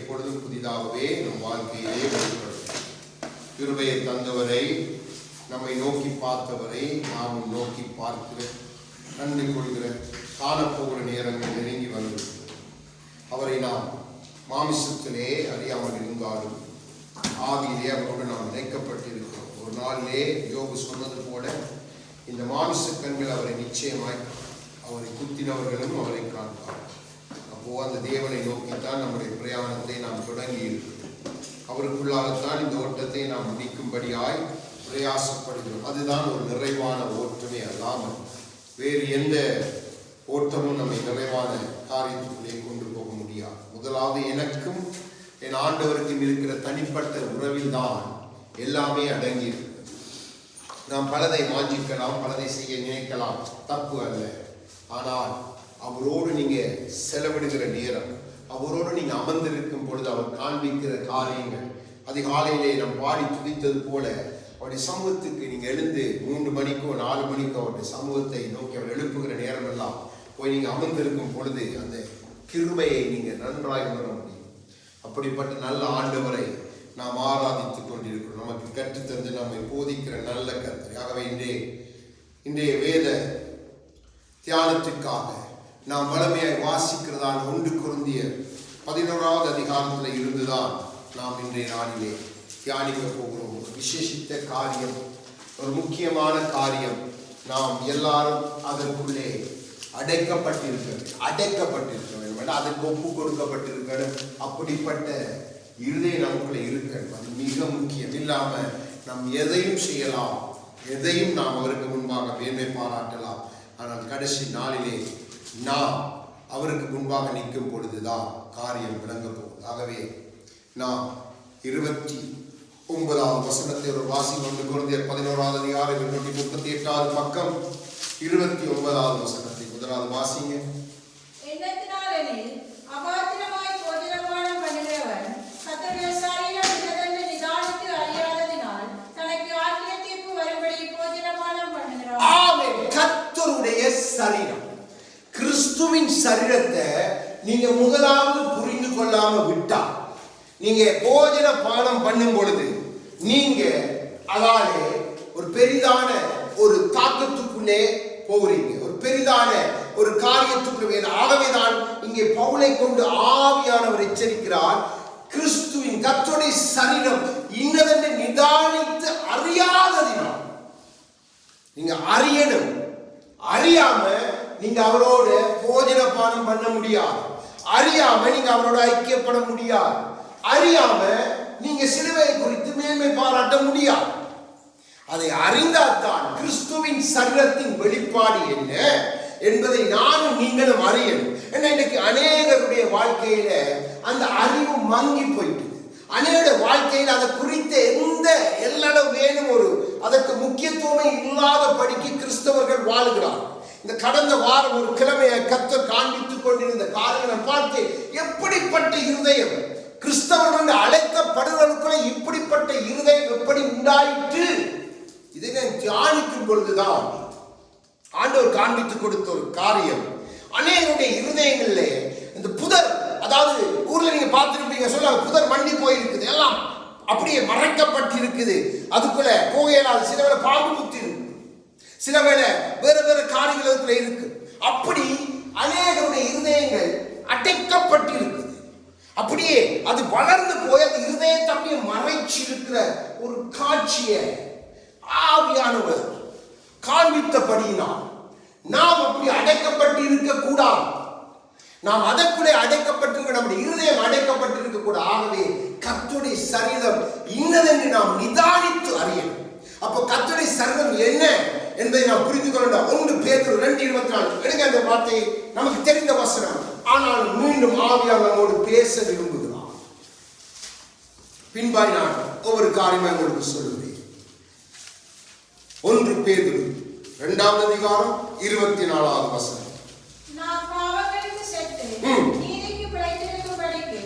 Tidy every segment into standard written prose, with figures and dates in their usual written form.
எப்பொழுதும் புதிதாகவே நம் வாழ்க்கையிலே வெளிப்படும். கிருபையை தந்தவரை, நம்மை நோக்கி பார்த்தவரை நாமும் நோக்கி பார்க்கிற, கண்டு கொள்கிற, காணப்போகிற நேரங்கள் நெருங்கி வந்து அவரை நாம் மாமிசத்திலே அறியாமல் இருந்தாலும் ஆவியிலே அவரோடு நாம் இணைக்கப்பட்டிருக்கிறோம். ஒரு நாளிலே யோபு சொன்னது போல இந்த மாமிச கண்கள் அவரை நிச்சயமாய் அவரை குத்தினவர்களும் அவரை காண்பார். அப்போ அந்த தேவனை நோக்கித்தான் நம்முடைய பிரயாணத்தை நாம் தொடங்கி இருக்கிறோம். அவருக்குள்ளாகத்தான் இந்த ஓட்டத்தை நாம் முடிக்கும்படியாய் பிரயாசப்படுகிறோம். அதுதான் ஒரு நிறைவான ஓட்டமே அல்லாமல் வேறு எந்த ஓட்டமும் நம்மை நிறைவான காரியத்துக்குள்ளே கொண்டு போக முடியாது. முதலாவது எனக்கும் என் ஆண்டவருக்கும் இருக்கிற தனிப்பட்ட உறவில் தான் எல்லாமே அடங்கி இருக்கிறது. நாம் பலதை வாஞ்சிக்கலாம், பலதை செய்ய நினைக்கலாம், தப்பு அல்ல. ஆனால் அவரோடு நீங்க செலவிடுகிற நேரம், அவரோடு நீங்க அமர்ந்திருக்கும் பொழுது அவர் காண்பிக்கிற காரியங்கள், அதிகாலையிலே நாம் பாடி துதித்தது போல அவருடைய சமூகத்துக்கு நீங்க எழுந்து 3 மணிக்கோ 4 மணிக்கோ அவருடைய சமூகத்தை நோக்கி அவர் எழுப்புகிற நேரம் எல்லாம் போய் நீங்க அமர்ந்திருக்கும் பொழுது அந்த கிருபையை நீங்க நன்றாய் உணர முடியும். அப்படிப்பட்ட நல்ல ஆண்டவரை நாம் ஆராதித்துக் கொண்டிருக்கிறோம். நமக்கு கற்றுத்தந்து நம்மை போதிக்கிற நல்ல கர்த்தர். ஆகவே இன்றைய வேத தியானத்திற்காக நாம் வளமையாய் வாசிக்கிறதான 1 கொரிந்தியர் 11வது அதிகாரத்தில் இருந்துதான் நாம் இன்றைய நாளிலே தியானிக்க போகிறோம். ஒரு விசேஷித்த காரியம், ஒரு முக்கியமான காரியம். நாம் எல்லாரும் அதற்குள்ளே அடைக்கப்பட்டிருக்க வேண்டும், அதற்கு ஒப்பு கொடுக்கப்பட்டிருக்கணும். அப்படிப்பட்ட இருதயம் நமக்குள்ளே இருக்கணும். அது மிக முக்கியம். இல்லாம நாம் எதையும் செய்யலாம், எதையும் நாம் அவருக்கு முன்பாக மேன்மை பாராட்டலாம். ஆனால் கடைசி நாளிலே நாம் அவருக்கு முன்பாக நிற்கும் பொழுதுதான் காரியம் விளங்க போகுது. ஆகவே நாம் 29வது வசனத்தை ஒரு வாசி 1 கொரிந்தியர் 11வது அதிகாரம் 238வது பக்கம் 29வது வசனத்தை முதலாவது வாசிங்க. கர்த்தருடைய சரீரம், கிறிஸ்துவின் சரீரத்தை நீங்க முதலாவது புரிந்து கொள்ளாம விட்டா, நீங்க போஜன பானம் பண்ணும் பொழுது நீங்க அதாலே ஒரு பெரிதான ஒரு தாக்கத்துக்குள்ளே போகிறீங்க, ஒரு பெரிதான ஒரு காரியத்துக்குள்ளே. ஆகவேதான் இங்கே பவுலை கொண்டு ஆவியானவர் எச்சரிக்கிறார். கிறிஸ்துவின் கர்த்தருடைய சரீரம் இன்னதென்று நிதானித்து அறியாததினால், நீங்க அறியணும். அறியாம நீங்க அவரோட போஜன பானம் பண்ண முடியாது. அறியாம நீங்க அவரோட ஐக்கியப்பட முடியாது. அறியாம நீங்க சிலுவையை குறித்து மேன்மை பாராட்ட முடியாது. அதை அறிந்தால்தான் கிறிஸ்துவின் சரீரத்தின் வெளிப்பாடு என்ன என்பதை நானும் நீங்களும் அறியணும். ஏன்னா இன்னைக்கு அநேகருடைய வாழ்க்கையில அந்த அறிவு மங்கி போயிட்டு, அநேக வாழ்க்கையில் அதை குறித்த எந்த எல்லளவு வேணும் ஒரு அதற்கு முக்கியத்துவமே இல்லாத படிக்கு கிறிஸ்தவர்கள் வாழுகிறார். இந்த கடந்த வாரம் ஒரு கிழமையை கர்த்தர் காண்பித்துக் கொண்டிருந்த காரியங்களை பார்த்து எப்படிப்பட்ட இருதயம், கிறிஸ்தவர்கள் அழைக்கப்படுவதற்குள்ள இப்படிப்பட்ட இருதயம் எப்படி உண்டாயிற்று, இதை நான் தியானிக்கும் பொழுதுதான் ஆண்டவர் காண்பித்துக் கொடுத்த ஒரு காரியம். அநேகருடைய இருதயங்கள்ல இந்த புதர், அதாவது ஊர்ல நீங்க பார்த்துருப்பீங்க, சொல்ல புதர் மண்டி போயிருக்குது, எல்லாம் அப்படியே மறைக்கப்பட்டிருக்குது. அதுக்குள்ள போகலாது. சில வேளை பாம்பு குத்தி இருக்கு, சில வேளை வேற வேற காரியங்களுக்குள்ள இருக்கு. அப்படி அநேகருடைய இருதயங்கள் அடைக்கப்பட்டிருக்குது. அப்படியே அது வளர்ந்து போய் அந்த இருதயம் தம்மையை மறைச்சி இருக்கிற ஒரு காட்சியை ஆவியானவர் காண்பித்தபடியினால் நாம் அப்படி அடைக்கப்பட்டு இருக்க கூடாது. நாம் அதற்குள்ளே அடைக்கப்பட்டிருக்க, நம்முடைய இருதயம் அடைக்கப்பட்டிருக்க கூட. ஆகவே கர்த்தருடைய சரீரம் இன்னதென்று நாம் நிதானித்து அறியணும். அப்போ கர்த்தருடைய சரீரம் என்ன என்பதை நாம் புரிந்து கொள்ள 1 பேதுரு 2:24 எடுங்க அந்த வார்த்தையை. நமக்கு தெரிந்த வசனம், ஆனால் மீண்டும் ஆவியானவர் நம்மோடு பேச விரும்புகிறார். பின்பாய் நான் ஒவ்வொரு காரியமாக உங்களுக்கு சொல்லுவேன். 1 பேதுரு 2வது அதிகாரம் 24வது வசனம். நான் பாவங்களுக்கு செத்து நீதிக்கு பிழைத்திருக்கும்படிக்கு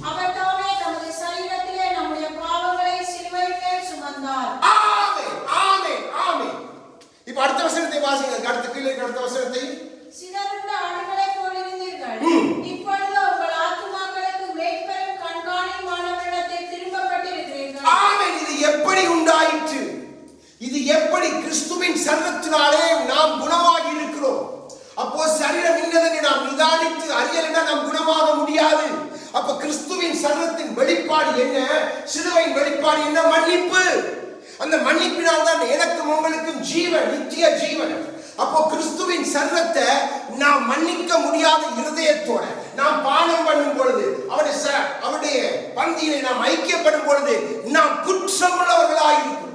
அவர் தாமே தமது சரீரத்திலே நம்முடைய பாவங்களை சிலுவையின் மேல் சுமந்தார். ஆமென், ஆமென், ஆமென். இப்ப அடுத்த வசனத்தை வாசிங்க. அடுத்த வசனத்தை. சிதறுண்ட ஆடுகளைப் போல் இருந்தீர்கள், இப்பொழுது உங்கள் ஆத்துமாக்களுக்கு மேய்ப்பரும் கண்காணியும் எப்படி கிறிஸ்துவின் சரீரத்தினாலே நாம் குணமாகி இருக்கிறோம். அப்போ சரீரம் இன்னதனை நாம் நிதானித்து அறியலைன்னா நாம் குணமாக முடியாது. அப்ப கிறிஸ்துவின் சரீரத்தின் வெளிப்பாடு என்ன? சிலுவையின் வெளிப்பாடு என்ன? மன்னிப்பு. அந்த மன்னிப்பினால் தான் எனக்கும் உங்களுக்கும் ஜீவன், நித்திய ஜீவன். அப்போ கிறிஸ்துவின் சரீரத்தை நாம் மன்னிக்க முடியாத இருதயத்தோட நாம் பானம் பண்ணும் பொழுது, அவருடைய பந்தியிலே நாம் ஐக்கியப்படும் பொழுது நாம் குற்றமுள்ளவர்களாயிருக்கிறோம்.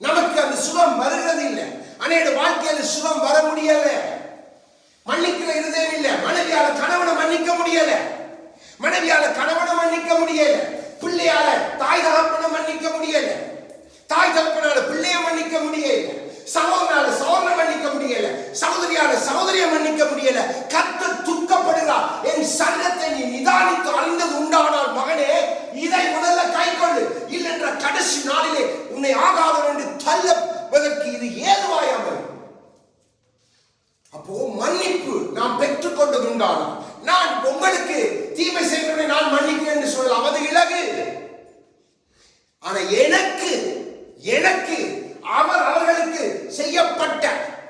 நமக்கு அந்த சுகம் வருகிறது இல்லை. அநேக வாழ்க்கையில சுகம் வர முடியல. மன்னிக்கிற இருதயம் இல்லை. மனைவியால கணவனை மன்னிக்க முடியல. மனைவியால கணவனை மன்னிக்க முடியல. பிள்ளையால தாய் தகப்பனை மன்னிக்க முடியல. தாய் தகப்பனால பிள்ளைய மன்னிக்க முடியல. சகோதரனால சகோதரனை மன்னிக்க முடியல. சகோதரியால சகோதரியை மன்னிக்க முடியல. கர்த்தர் துக்கப்படுகிறார். என் சரீரத்தை நீ நிதானித்து அறிந்தது உண்டானால் மகனே, இதை முதல்ல கைக்கொள்ளு, இல்லென்ற கடைசி நாளிலே உன்னை ஆகாதவன் என்று தள்ளவதற்கு இது ஏதுவாயாமல். அப்போ மன்னிப்பு நாம் பெற்றுக்கொண்டது உண்டானால், நான் உங்களுக்கு தீமை செய்கிறவனை நான் மன்னிக்கிறேன் என்று சொல்லலாம், அது இலகு. ஆனா எனக்கு அவர்களுக்கு செய்யப்பட்ட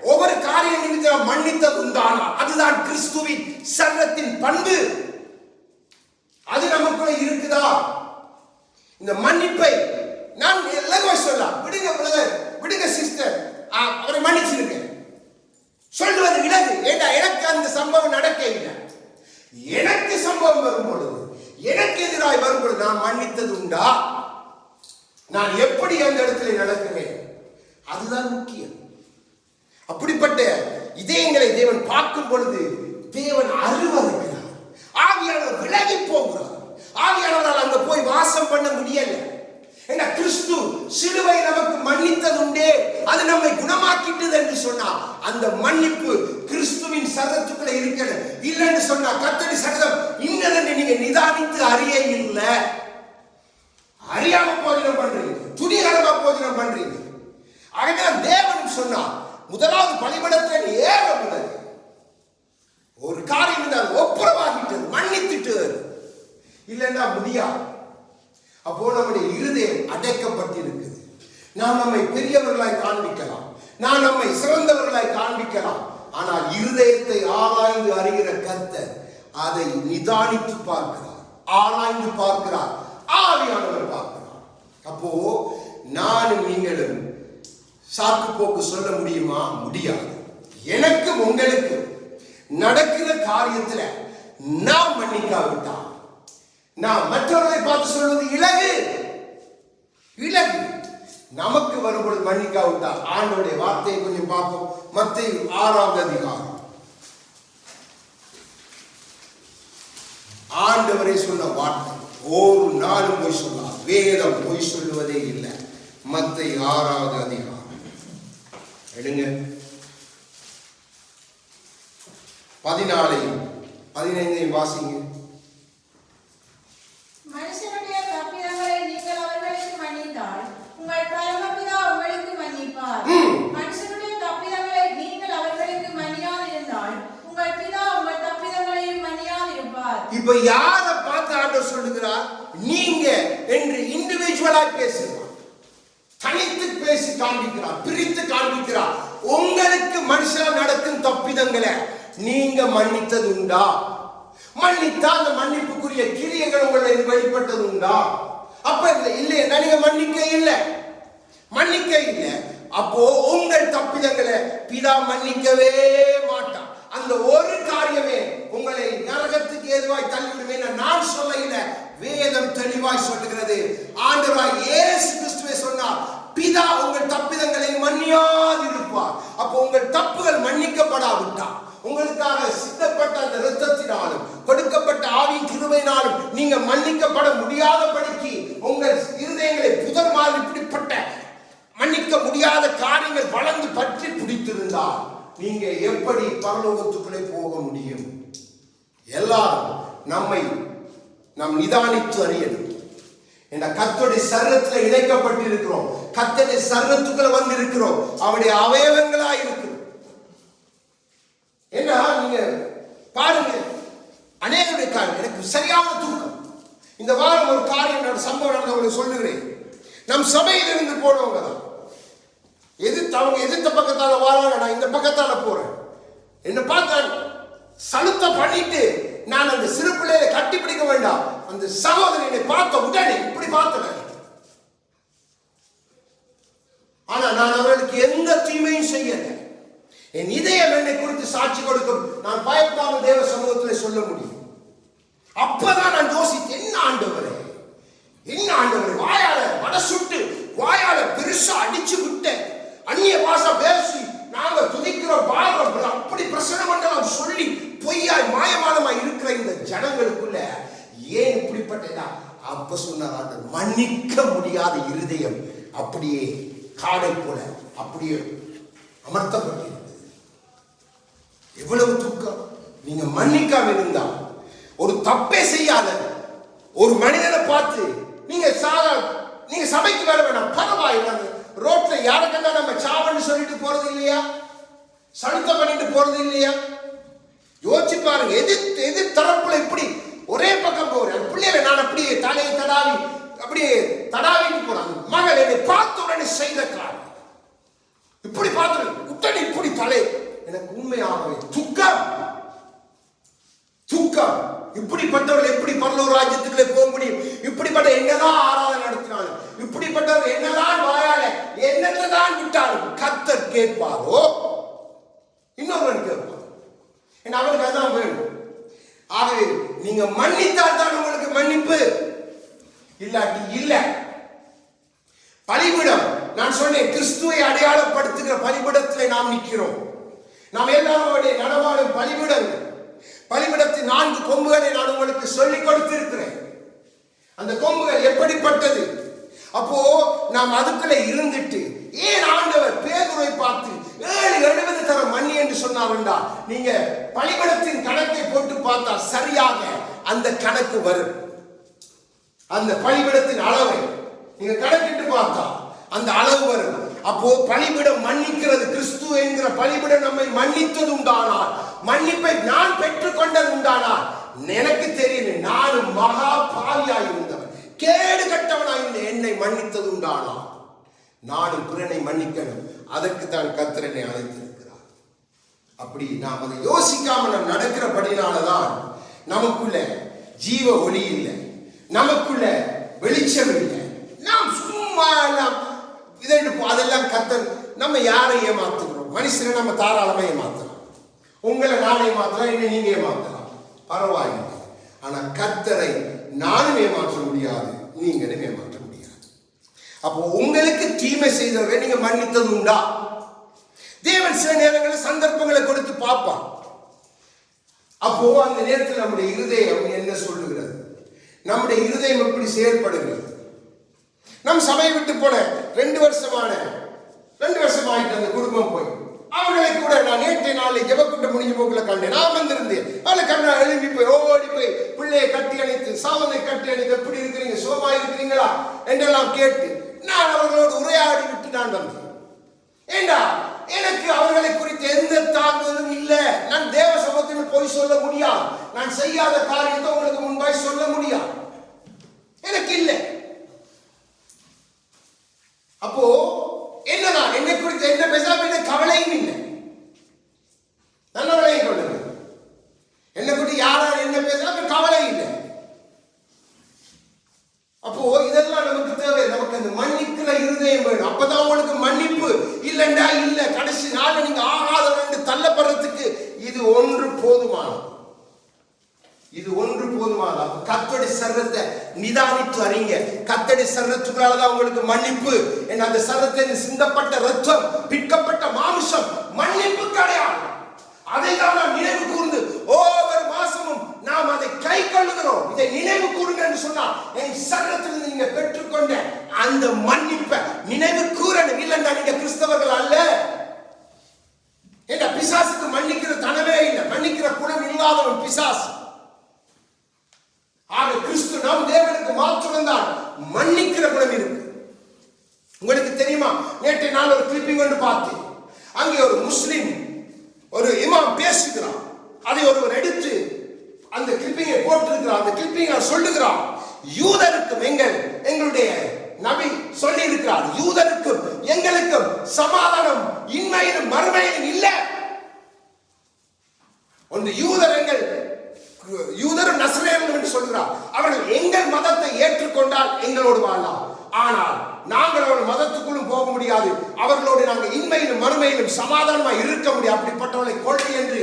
ஒவ்வொரு காரிய நிமித்தம் மன்னித்தது உண்டானால் அதுதான் கிறிஸ்துவின் சரீரத்தின் பண்பு. அது நமக்குள்ள இருக்குதா? இந்த மன்னிப்பை நான் எல்லாரும் சொல்லலாம். விடுங்க பிரதர், விடுங்க சிஸ்டர், அவரை மன்னிச்சிருக்கேன் சொல்லுவது இலகு. ஏண்டா எனக்கு அந்த சம்பவம் நடக்க இல்லை. எனக்கு சம்பவம் வரும்பொழுது, எனக்கு எதிராய் வரும்பொழுது நான் மன்னித்தது உண்டா? நான் எப்படி அந்த இடத்துல நடக்கிறேன்? அதுதான் முக்கியம். அப்படிப்பட்ட இதயங்களை தேவன் பார்க்கும் பொழுது தேவன் அருவருக்கிறார். ஆவியானவர் விலகி போகிறார். ஆவியானவரால் அங்க போய் வாசம் பண்ண முடியல. ஏன்னா கிறிஸ்து சிலுவை நமக்கு மன்னித்தது உண்டே, அது நம்மை குணமாக்கிட்டது என்று சொன்னா அந்த மன்னிப்பு கிறிஸ்துவின் சரீரத்துக்குள்ள இருக்கிறது. இல்லைன்னு சொன்னா கர்த்தருடைய சரீரம் இன்னதென்று நீங்க நிதானித்து அறிய இல்லை. அறியாம போஜனம் பண்றீங்க, துணிகரமா போஜனம் பண்றீங்க. ஆகவே தேவன் சொன்னார், முதலாவது பலிபீடத்தில் ஏற முதல் ஒரு காரியம் இருந்தால் ஒப்புரவாகிட்டது, மன்னித்துட்டு இல்லைன்னா முடியாது. அப்போ நம்முடைய இருதயம் அடைக்கப்பட்டிருக்குது. நாம் நம்மை பெரியவர்களாய் காண்பிக்கலாம், நாம் நம்மை சிறந்தவர்களாய் காண்பிக்கலாம். ஆனால் இருதயத்தை ஆராய்ந்து அறிகிற கர்த்தர் அதை நிதானித்து பார்க்கிறார், ஆராய்ந்து பார்க்கிறார், ஆவியானவர் பார்க்கிறார். அப்போ நானும் நீங்களும் சாக்கு போக்கு சொல்ல முடியுமா? முடியாது. எனக்கு உங்களுக்கு நடக்கிற காரியத்துல நாம் மன்னிக்காவிட்டா நாம் மற்றவர்களை பார்த்து சொல்வது இலகு. நமக்கு வரும்பொழுது மன்னிக்காவிட்டா ஆண்டவருடைய வார்த்தையை கொஞ்சம் பார்ப்போம். மத்தேயு 6வது அதிகாரம். ஆண்டவரே சொன்ன வார்த்தை ஒரு நாளும் பொய் சொன்னார். வேதம் பொய் சொல்லுவதே இல்லை. மத்தேயு 6வது அதிகாரம் எடுங்க. 14-15 வாசிங்க. மனுஷனுடைய தப்பிதங்களை நீங்கள் அவர்களுக்கு மன்னித்தால் உங்கள் பரமபிதா உங்களுக்கு மன்னிப்பார். மனுஷனுடைய தப்பிதங்களை நீங்கள் அவர்களுக்கு மன்னியாதிருந்தால் உங்கள் பிதா உங்கள் தப்பிதங்களையும் மன்னியாதிருப்பார். இப்ப யாரை பார்த்து ஆண்டவர் சொல்லுகிறார்? நீங்க என்று இண்டிவிஜுவலாய் பேசுகிறார், தனித்து பேசி காண்பிக்கிறார், பிரித்து காண்பிக்கிறார். உங்களுக்கு மனுஷன் நடக்கும் தப்பிதங்களை நீங்க மன்னித்தது உண்டா? மன்னித்தா அந்த மன்னிப்புக்குரிய கிரியைகள் உங்களை வெளிப்பட்டது உண்டா? அப்ப இல்லை, நீங்க மன்னிக்க இல்லை. அப்போ உங்கள் தப்பிதங்களை பிதா மன்னிக்கவே மாட்டான். அந்த ஒரு காரியமே உங்களை நரகத்துக்கு ஏதுவாய் தள்ளிவிடுமே. நான் சொல்ல இல்லை, வேதம் தெளிவாய் சொல்லுகிறது. ஆண்டவராய் இயேசு கிறிஸ்துவே சொன்னார், பிதா உங்கள் தப்பிதங்களை மன்னியாதிருப்பார். அப்போ உங்கள் தப்புகள் மன்னிக்கப்படாவிட்டால், உங்களுக்காக சித்தப்பட்ட அந்த இரத்தத்தினாலும் கொடுக்கப்பட்ட ஆவியின் கிருபையினாலும் நீங்க மன்னிக்கப்பட முடியாதபடிக்கு உங்கள் இருதயங்களை புதர் மாதிரி இப்படிப்பட்ட மன்னிக்க முடியாத காரியங்கள் வளர்ந்து பற்றி பிடித்திருந்தால் நீங்க எப்படி பரலோகத்துக்குள்ளே போக முடியும்? எல்லாரும் நாம் நிதானித்து அறியணும். கர்த்தருடைய சரீரத்தில் இணைக்கப்பட்டிருக்கிறோம், கர்த்தருடைய சரீரத்துக்குள்ள வந்து இருக்கிறோம், அவருடைய அவயவங்களா இருக்கிறோம். ஏன்னா நீங்க பாருங்க, அநேகருடைய காரியம் எனக்கு சரியான தூக்கம். இந்த வாரம் ஒரு காரியம் சம்பவம் நடந்த உங்களுக்கு சொல்லுகிறேன். நம் சபையில் இருந்து போனவங்க தான் அவங்க எதிர்த்த பக்கத்தால வராங்க, நான் இந்த பக்கத்தால போறேன். என்ன பார்த்தா சலுத்த பண்ணிட்டு நான் அந்த சிறு பிள்ளையை கட்டி பிடிக்க வேண்டாம். அந்த சகோதரனை பார்த்த உடனே இப்படி பார்த்தேன். ஆனா நான் அவர்களுக்கு எந்த தீமையும் செய்யல. என் இதயம் என்னை குறித்து சாட்சி கொடுக்கும். நான் பயப்படாமல் தேவ சமூகத்தில் சொல்ல முடியும். அப்பதான் நான் யோசித்தேன், என்ன ஆண்டவரே, வாயால வட சுட்டு வாயால பெருசா அடிச்சு விட்ட அந்நிய பாஷை பேசி நாங்க துதிக்கிறோம் பாடுறோம் அப்படி பிரசன மண்டலம் சொல்லி பொய்யாய் மாயமானமாய் இருக்கிற இந்த ஜனங்களுக்குள்ள ஏன் இப்படிப்பட்டதா? அப்ப சொன்னார், மன்னிக்க முடியாத இருதயம் அப்படியே காடை போல அப்படியே அமர்த்தப்பட்டிருக்கிறது. எவ்வளவு துக்கம்! நீங்க மன்னிக்காம இருந்தா, ஒரு தப்பே செய்யாத ஒரு மனிதனை பார்த்து நீங்க சபைக்கு வர வேண்டாம், பரவாயில்லை, ரோட்ல யாருக்கெல்லாம் நம்ம சாவன்னு சொல்லிட்டு போறது இல்லையா, சலுத்த பண்ணிட்டு போறது இல்லையா? யோசிச்சு பாருங்க. எதிர் தரப்புல இப்படி ஒரே பக்கம் போறேன் பிள்ளைகளை நான் அப்படியே தலையை தடாவி அப்படியே தடாவிட்டு போறாங்க. மகள் என்னை பார்த்த உடனே செய்த காரணம் இப்படி பார்த்து உடனே இப்படி தலை, எனக்கு உண்மையாகவே துக்கம். இப்படிப்பட்டவர்கள் எப்படி பரலோக ராஜ்யத்துக்குள்ளே போக முடியும்? இப்படிப்பட்ட என்னதான் ஆராதனை நடத்தினாலும், இப்படிப்பட்டவர்கள் என்னதான் வாயால என்னதான் விட்டாலும் கர்த்தர் கேட்பாரோ? இன்னொருவன் கேட்பார். அவனுக்கு அதான் வேணும். ஆகவே நீங்க மன்னித்தால் தான் உங்களுக்கு மன்னிப்பு, இல்லாட்டி இல்ல. பலிபீடம், நான் சொன்னேன், கிறிஸ்துவை அடையாளப்படுத்துகிற பலிபீடத்தில் நாம் நிற்கிறோம். நாம் எல்லாருடைய நடமாடும் பலிபீடங்கள். பலிபீடத்தின் 4 கொம்புகளை நான் உங்களுக்கு சொல்லிக் கொடுத்திருக்கிறேன். அந்த கொம்புகள் எப்படிப்பட்டது? அப்போ நாம் அதுக்குள்ள இருந்துட்டு ஏன் ஆண்டவர் பேதுருவை பார்த்து 7-70 தரம் மன்னி என்று சொன்னார் என்றால், நீங்க பலிபீடத்தின் கணக்கை போட்டு பார்த்தா சரியாக அந்த கணக்கு வரும். அந்த பலிபீடத்தின் அளவை நீங்க கணக்கிட்டு பார்த்தா அந்த அளவு வரும். அப்போ பலிபீடம் மன்னிக்கிறது. கிறிஸ்து என்கிற பலிபீடம் நம்மை மன்னித்தது உண்டானால், மன்னிப்பை நான் பெற்றுக்கொண்டது உண்டானால், எனக்கு தெரியும் நானும் மகா பாவியாய் இருந்தவன், கேடு கட்டவனாய் என்னை மன்னித்தது உண்டானால் நானும் பிறனை மன்னிக்கணும். அதற்கு தான் கர்த்தர் என்னை அழைத்திருக்கிறார். அப்படி நாம் அதை யோசிக்காம நாம் நடக்கிறபடினாலதான் நமக்குள்ள ஜீவ ஒளி இல்லை, நமக்குள்ள வெளிச்சம் இல்லை. நாம் சும்மா அதெல்லாம் கர்த்தர். நம்ம யாரை ஏமாத்துகிறோம்? மனுஷனை நம்ம தாராளமா ஏமாத்தலாம். உங்களை நானே ஏமாத்தலாம், என்ன நீங்க ஏமாத்தலாம், பரவாயில்லை. ஆனா கர்த்தரை நானும் ஏமாற்ற முடியாது, நீங்களும் ஏமாற்ற முடியாது. அப்போ உங்களுக்கு தீமை செய்தவர்கள் நீங்க மன்னித்தது உண்டா? தேவன் சில நேரங்களில் சந்தர்ப்பங்களை கொடுத்து பார்ப்பான். அப்போ அந்த நேரத்தில் நம்முடைய இருதயம் என்ன சொல்லுகிறது? நம்முடைய இருதயம் எப்படி செயல்படுகிறது? நம் சபையை விட்டு போன 2 வருஷம் ஆயிட்டு அந்த குடும்பம் போய், அவர்களை கூட நான் நேற்று நாளை ஜெபக்கூட்டம் முடிஞ்ச போக்குல கண்டேன். நான் வந்திருந்தேன். அவளை கண்ணா எழுப்பி போய் ஓடி போய் பிள்ளையை கட்டி அணைத்து, சாவனை கட்டி அணைத்து, எப்படி இருக்கிறீங்க, சோமா இருக்கிறீங்களா என்றெல்லாம் கேட்டு நான் அவர்களோடு உரையாடி விட்டு நான் வந்தேன். ஏண்டா, எனக்கு அவர்களை குறித்து எந்த தாக்குதலும் இல்லை. நான் தேவ சமூகத்தில் போய் சொல்ல முடியாது. நான் செய்யாத காரியத்தை உங்களுக்கு முன்பாய் சொல்ல முடியாது, எனக்கு இல்லை. அப்போ என்னதான் என்னை குறித்து என்ன பேசாம என்ன கவலையும் இல்லை. நல்லவளையும் கொள்ளுங்க. என்னை குறித்து யாரால் என்ன பேசாம கவலை இல்லை. அப்போ இதெல்லாம் நமக்கு தேவை. நமக்கு அந்த மன்னிக்கிற இருதயம் வேணும். அப்பதான் உங்களுக்கு மன்னிப்பு. இல்லைண்டா இல்ல, கடைசி நாள் நீங்க ஆகாத தள்ளப்படுறதுக்கு இது ஒன்று போதுமானது. கர்த்தருடைய சரீரத்தை நிதானித்து அறிங்க. கர்த்தருடைய சரீரத்துக்குள்ளாலதான் உங்களுக்கு மன்னிப்பு. அந்த சரீரத்தில் சிந்தப்பட்ட ரத்தம், பிற்கப்பட்ட மாமிசம் மன்னிப்புக்கு அடையாளம். அதை தான் நாம் நினைவு கூர்ந்து ஒவ்வொரு மாசமும் நாம் அதை கை கொள்ளுகிறோம். இதை நினைவு கூறுங்க என்று சொன்னால், என் சரீரத்திலிருந்து நீங்க பெற்றுக்கொண்ட அந்த மன்னிப்பை நினைவு கூறணும். இல்லைன்னா நீங்க கிறிஸ்தவர்கள் அல்ல. என்ற பிசாசுக்கு மன்னிக்கிற தனமே இல்லை. மன்னிக்கிற குணம் இல்லாதவன் பிசாசு. ஆக கிறிஸ்து நம் தேவனுக்கு மாற்றம் தான் மன்னிக்கிற குணம் இருக்கு. உங்களுக்கு தெரியுமா, நேற்று நான் ஒரு கிளிப்பிங் ஒன்று பார்த்தேன். அங்கே ஒரு முஸ்லிம் ஒரு இமாம் பேசுகிறார். அதை ஒருவர் எடுத்து அந்த கிளிப்பிங்கை போட்டிருக்கிறார். அந்த கிளிப்பிங்கை சொல்லுகிறார், யூதருக்கும் எங்களுடைய நபி சொல்லி இருக்கிறார், யூதருக்கும் எங்களுக்கும் சமாதானம் இன்மையிலும் மறுமையிலும் இல்ல. ஒன்று யூதரும் நசரேயரும் என்று சொல்கிறார். அவர்கள் எங்கள் மதத்தை ஏற்றுக்கொண்டால் எங்களோடு வாழலாம். ஆனால் நாங்கள் அவர்கள் மதத்துக்குள்ளும் போக முடியாது. அவர்களோடு நாங்கள் இன்மையிலும் மறுமையிலும் சமாதானமா இருக்க முடியாது. அப்படிப்பட்டவர்களை கொள்கை என்று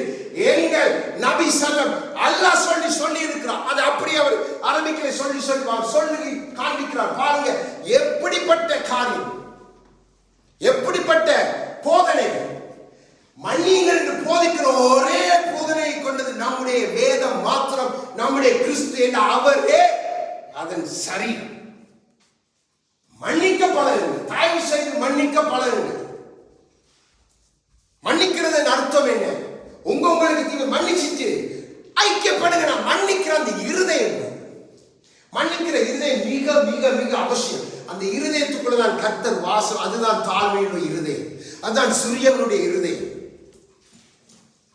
எங்கள் நபி ஸல்லல்லாஹு அல்லாஹ் சொல்லி இருக்கிறார். அது அப்படியே அவர் அரபிக்கிலே சொல்லி காண்பிக்கிறார். பாருங்க எப்படிப்பட்ட காரியம், எப்படிப்பட்ட போதனைகள். மன்னியுங்கள் என்று போதிக்கிற ஒரே போதனையை கொண்டது நம்முடைய வேதம் மாத்திரம், நம்முடைய கிறிஸ்து என்ற அவரே அதன் சரி. மன்னிக்க பழகுங்க, தயவு செய்து மன்னிக்க பழகுங்க. மன்னிக்கிறது அர்த்தம் என்ன? உங்களுக்கு மன்னிச்சுட்டு ஐக்கியப்படுங்க. நான் மன்னிக்கிற அந்த இருதயம், மன்னிக்கிற இருதயம் மிக மிக மிக அவசியம். அந்த இருதயத்துக்குள்ளதான் கர்த்தர் வாசம். அதுதான் தாழ்மையுடைய இருதயம், அதுதான் சிறியவனுடைய இருதயம்.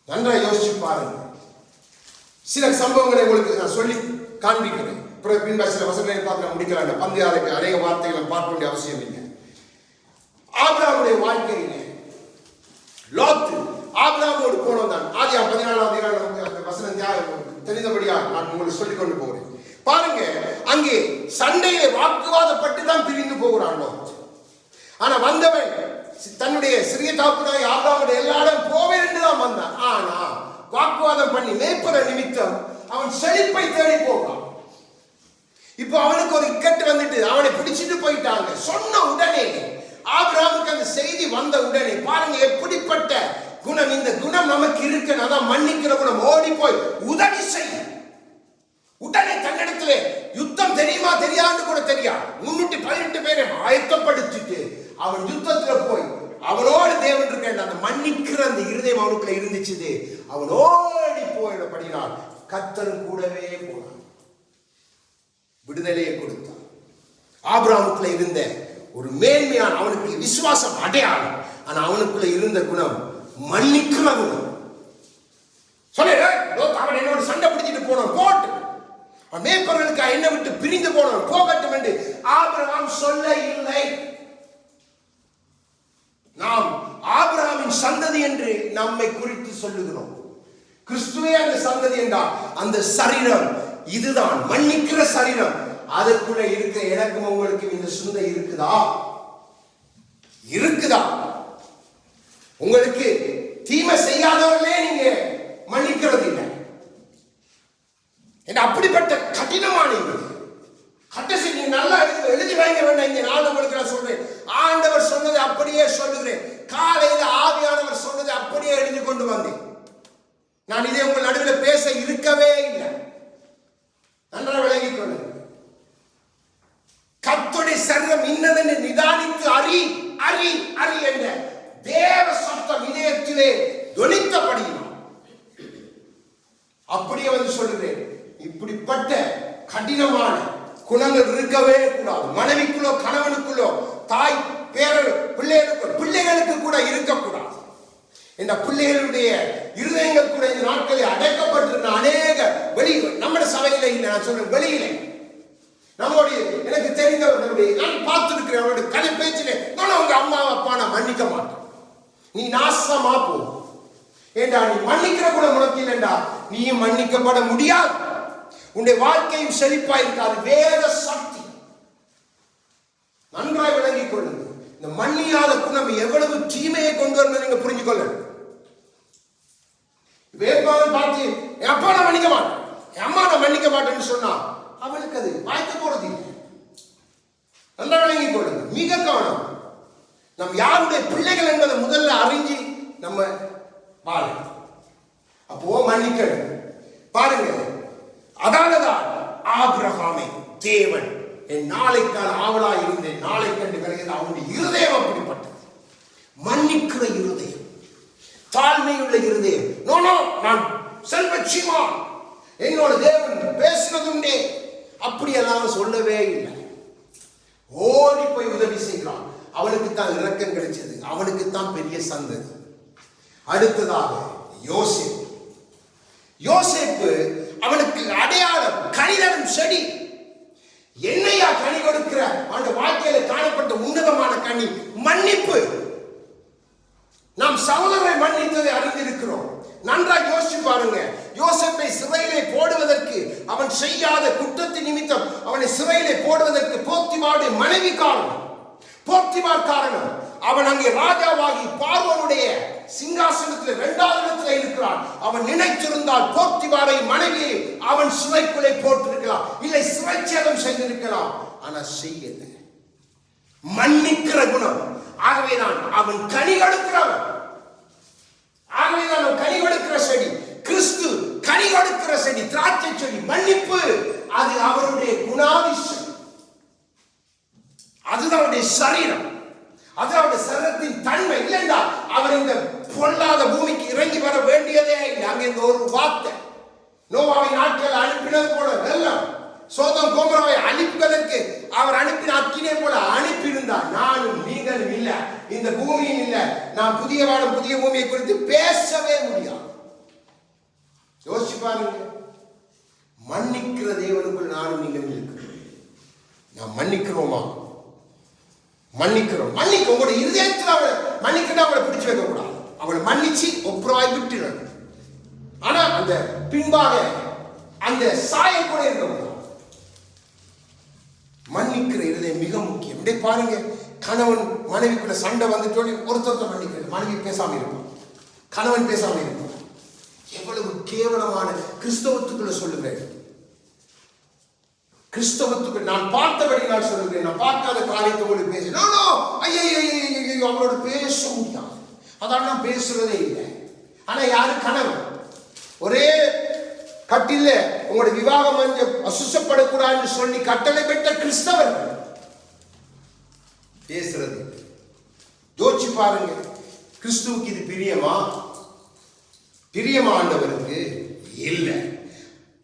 நன்றா யோசிச்சு பாருங்க. சில சம்பவங்களை உங்களுக்கு நான் சொல்லி காண்பிக்கிறேன். பின்பு சில வசனங்களை பார்த்து நான் முடிக்க வேண்டாம். பந்தியாருக்கு அநேக வார்த்தைகளை பார்க்க வேண்டிய அவசியம் இல்லை. ஆபிரகாமுடைய வாழ்க்கையிலே லோத்து ஆபிரகாமோடு போனோம் தான். ஆதியாகமம் 14 வசனம் தெரிந்தபடியா நான் உங்களுக்கு சொல்லிக் கொண்டு போகிறேன். பாருங்க, அங்கே சண்டையை வாக்குவாதப்பட்டு தான் பிரிந்து போகிறான் லோத். ஆனா வந்தவன் தன்னுடைய சிறிய தாப்புனாய் ஆபிரகாமுடைய எல்லா இடம் போவேன் என்று தான் வந்தான். ஆனா வாக்குவாதம் பண்ணி மேய்ப்பற நிமித்தம் அவன் செழிப்பை தேடி போகிறான். இப்போ அவனுக்கு ஒரு இக்கட்டு வந்துட்டு அவனை பிடிச்சிட்டு போயிட்டாங்க. சொன்ன உடனே ஆபிரகாமுக்கு அந்த செய்தி வந்த உடனே பாருங்க எப்படிப்பட்ட குணம். இந்த குணம் நமக்கு இருக்கு. அதான் மன்னிக்கிற குணம். ஓடி போய் உதவி செய்ய உடனே தன்னிடத்திலே யுத்தம் தெரியுமா தெரியான்னு கூட தெரியாது 318 பேரை ஆயத்தப்படுத்திட்டு அவன் யுத்தத்துல போய் அவனோடு தேவன் இருக்க அந்த மன்னிக்கிற அந்த இருதயம் அவனுக்குள்ள இருந்துச்சு. அவன் ஓடி போயிடப்படினால் கர்த்தரும் கூடவே போனான், விடுதலையை கொடுத்தான். ஆபிரகாமுக்குள்ள இருந்த ஒரு மேன்மையான அவனுக்கு விசுவாசம் அடையாளம். ஆனா அவனுக்குள்ள இருந்த குணம் மன்னிக்கிற குணம். சொல்ல அவன் என்னோட சண்டை பிடிச்சிட்டு போனான், போட்டு மேய்ப்பர்களுக்கு என்னை விட்டு பிரிந்து போனான், போகட்டும் என்று ஆபிரகாம் சொல்ல இல்லை. நாம் ஆபிரகாமின் சந்ததி என்று நம்மை குறித்து சொல்லுகிறோம். கிறிஸ்துவே அந்த சந்ததி என்றால் அந்த சரீரம் இதுதான், மன்னிக்கிற சரீரம். அதற்குள்ள இருக்க எனக்கும் உங்களுக்கும் இந்த சிந்தை இருக்குதா? இருக்குதா? உங்களுக்கு தீமை செய்யாதவர்களே நீங்க மன்னிக்கிறது இல்லை. அப்படிப்பட்ட கடினமான கட்டசி நீ நல்லா எழுதி வாங்க வேண்டாம். இங்க நான் உங்களுக்கு நான் சொல்றேன், ஆண்டவர் சொன்னதை அப்படியே சொல்லுகிறேன். காலையில ஆவியானவர் சொன்னதை அப்படியே எழுதி கொண்டு வந்தேன். நான் இதை உங்கள் நடுவில் பேச இருக்கவே இல்லை. நன்றாக விளங்கிக் கொள்ளுங்கள். கர்த்தருடைய சரீரம் இன்னதென்று நிதானித்து அறி அறி அறி என்ற தேவ சத்தம் இதயத்திலே தொனித்தபடியினால் அப்படியே வந்து சொல்லுகிறேன். இப்படிப்பட்ட கடினமான குணங்கள் இருக்கவே கூடாது. மனைவிக்குள்ளோ கணவனுக்குள்ளோ தாய் பிள்ளைகளுக்கு கூட இருக்கக்கூடாது. இந்த பிள்ளைகளுடைய இருதயங்கள் கூட இந்த நாட்களில் அடைக்கப்பட்டிருந்த அநேக வெளி நம்முடைய சபையில இல்லை, நான் சொல்றேன் வெளியிலே நம்மளுடைய எனக்கு தெரிந்தவர்களுடைய நான் பார்த்துருக்கிறேன். அவருடைய கதை பேச்சிலே நான் அவங்க அம்மா அப்பா நான் மன்னிக்க மாட்டேன், நீ நாசமா போ. ஏண்டா நீ மன்னிக்கிற கூட உனக்கு இல்லைண்டா நீயும் மன்னிக்கப்பட முடியாது. உன்னுடைய வாழ்க்கையும் செழிப்பா இருக்காது. வேத சக்தி நன்றாய் விளங்கிக் கொள்ளுங்க. இந்த மன்னியாத குணம் எவ்வளவு தீமையை கொண்டு வரணும் நீங்க புரிஞ்சு கொள்ளணும். வேட்பாளர் பார்த்து என் அப்பா நான் மன்னிக்க மாட்டேன், என் அம்மா நான் மன்னிக்க மாட்டேன்னு சொன்னா அவனுக்கு அது வாய்க்க போறது இல்லை. நல்லா விளங்கிக் கொள்ளுங்க. மிக கவனம். நம் யாருடைய பிள்ளைகள் என்பதை முதல்ல அறிஞ்சு நம்ம வாழ அப்போ மன்னிக்கணும். பாருங்க, அதனாலதான் ஆபிரகாமை தேவன் என் நாளைக்கான ஆவலாய் இருந்தேன், நாளை கண்டு கிடைக்கிறது. அவனுடைய இருதயம் அப்படிப்பட்டது, மன்னிக்கிற இருதயம், தாழ்மையுள்ள இருதயம். நோ நான் செல்வச்சிமா என்னோட தேவன் பேசினதுண்டே அப்படியெல்லாம் சொல்லவே இல்லை. ஓடி போய் உதவி செய்கிறான். அவனுக்கு தான் இரக்கம் கிடைச்சது, அவனுக்கு தான் பெரிய சந்ததி. அடுத்ததாக யோசேப்பு அவனுக்கு அடையாளம் கனிதரும் செடி. என்னையா கனி கொடுக்கிற அந்த வாழ்க்கையில காணப்பட்ட உன்னதமான கனி மன்னிப்பு. நான் சகோதரரை மன்னித்ததை அறிந்திருக்கிறோம். நன்றாக யோசிச்சு பாருங்க. யோசேப்பை சிறையிலே போடுவதற்கு அவன் செய்யாத குற்றத்தின் நிமித்தம் அவனை சிறையிலே போடுவதற்கு போத்திபாருடைய மனைவி காரணம். போத்திபார் காரணம். அவன் அங்கே ராஜாவாகி பார்வோனுடைய சிங்காசனத்தில் 2வது இடத்துல இருக்கிறான். அவன் நினைத்திருந்தால் போத்திபாரை மனைவியை அவன் சிறைக்குள்ளே போட்டிருக்கலாம், இல்லை சிறைச்சேதம் செய்திருக்கலாம். ஆனா செய்யல. மன்னிக்கிற குணம். ஆகவேதான் அவன் கனி கொடுக்கிறவன். ஆகவேதான் அவன் கனி கொடுக்கிற செடி. கிறிஸ்து கனி கொடுக்கிற செடி, திராட்சை செடி. மன்னிப்பு அது அவருடைய குணாதிசயம், அதுதான் அவருடைய சரீரம், அது அவருடைய சரீரத்தின் தன்மை. இல்லைண்டா அவர் இந்த பொல்லாத பூமிக்கு இறங்கி வர வேண்டியதே இல்லை. அங்கே இந்த ஒரு வார்த்தை, நோவாவின் நாட்கள் அனுப்பினது போல வெள்ளம் சோதம் கோமராவை அனுப்புவதற்கு அவர் அனுப்பின அக்கினை போல அனுப்பியிருந்தார். நானும் நீங்களும் இல்ல, இந்த பூமியும் இல்ல. நான் புதிய வானம் புதிய பூமியை குறித்து பேசவே முடியாது. யோசிச்சு பாருங்க. மன்னிக்கிற தேவனுக்குள் நானும் நீங்களும் இருக்கிறோம். நாம் மன்னிக்கிறோமா? மன்னிக்கிறோம். மன்னிக்க உங்களுடைய இருதயத்தில் அவளை மன்னிக்கிட்டு அவளை பிடிச்சு வைக்க கூடாது. அவளை மன்னிச்சு ஒப்புரவாய் விட்டுறாங்க. ஆனா அந்த பின்பாக அந்த சாயம் கூட இருக்க கூடாது. மன்னிக்கிற இருதயம் மிக முக்கியம். இப்படி பாருங்க, கணவன் மனைவிக்குள்ள சண்டை வந்துட்டு ஒருத்தர் மன்னிக்கிறது, மனைவி பேசாம இருப்பான், கணவன் பேசாம இருப்பான். எவ்வளவு கேவலமான கிறிஸ்தவத்துக்குள்ள சொல்லுவேன். கிறிஸ்தவத்துக்கு நான் பார்த்தபடி நான் சொல்லுகிறேன். நான் பார்க்காத காரியத்தை உங்களுக்கு பேசுறேன். ஐயோ அவரோட பேச முடியாது, அதான் நான் பேசுறதே இல்லை. ஆனா யாரு? கணவன். ஒரே கட்டில உங்களுடைய விவாகம் அசுசப்படக்கூடாதுன்னு சொல்லி கட்டளை பெற்ற கிறிஸ்தவர்கள் பேசுறது. யோசிச்சு பாருங்க. கிறிஸ்துவுக்கு இது பிரியமா? பிரியமா ஆண்டவருக்கு இல்லை.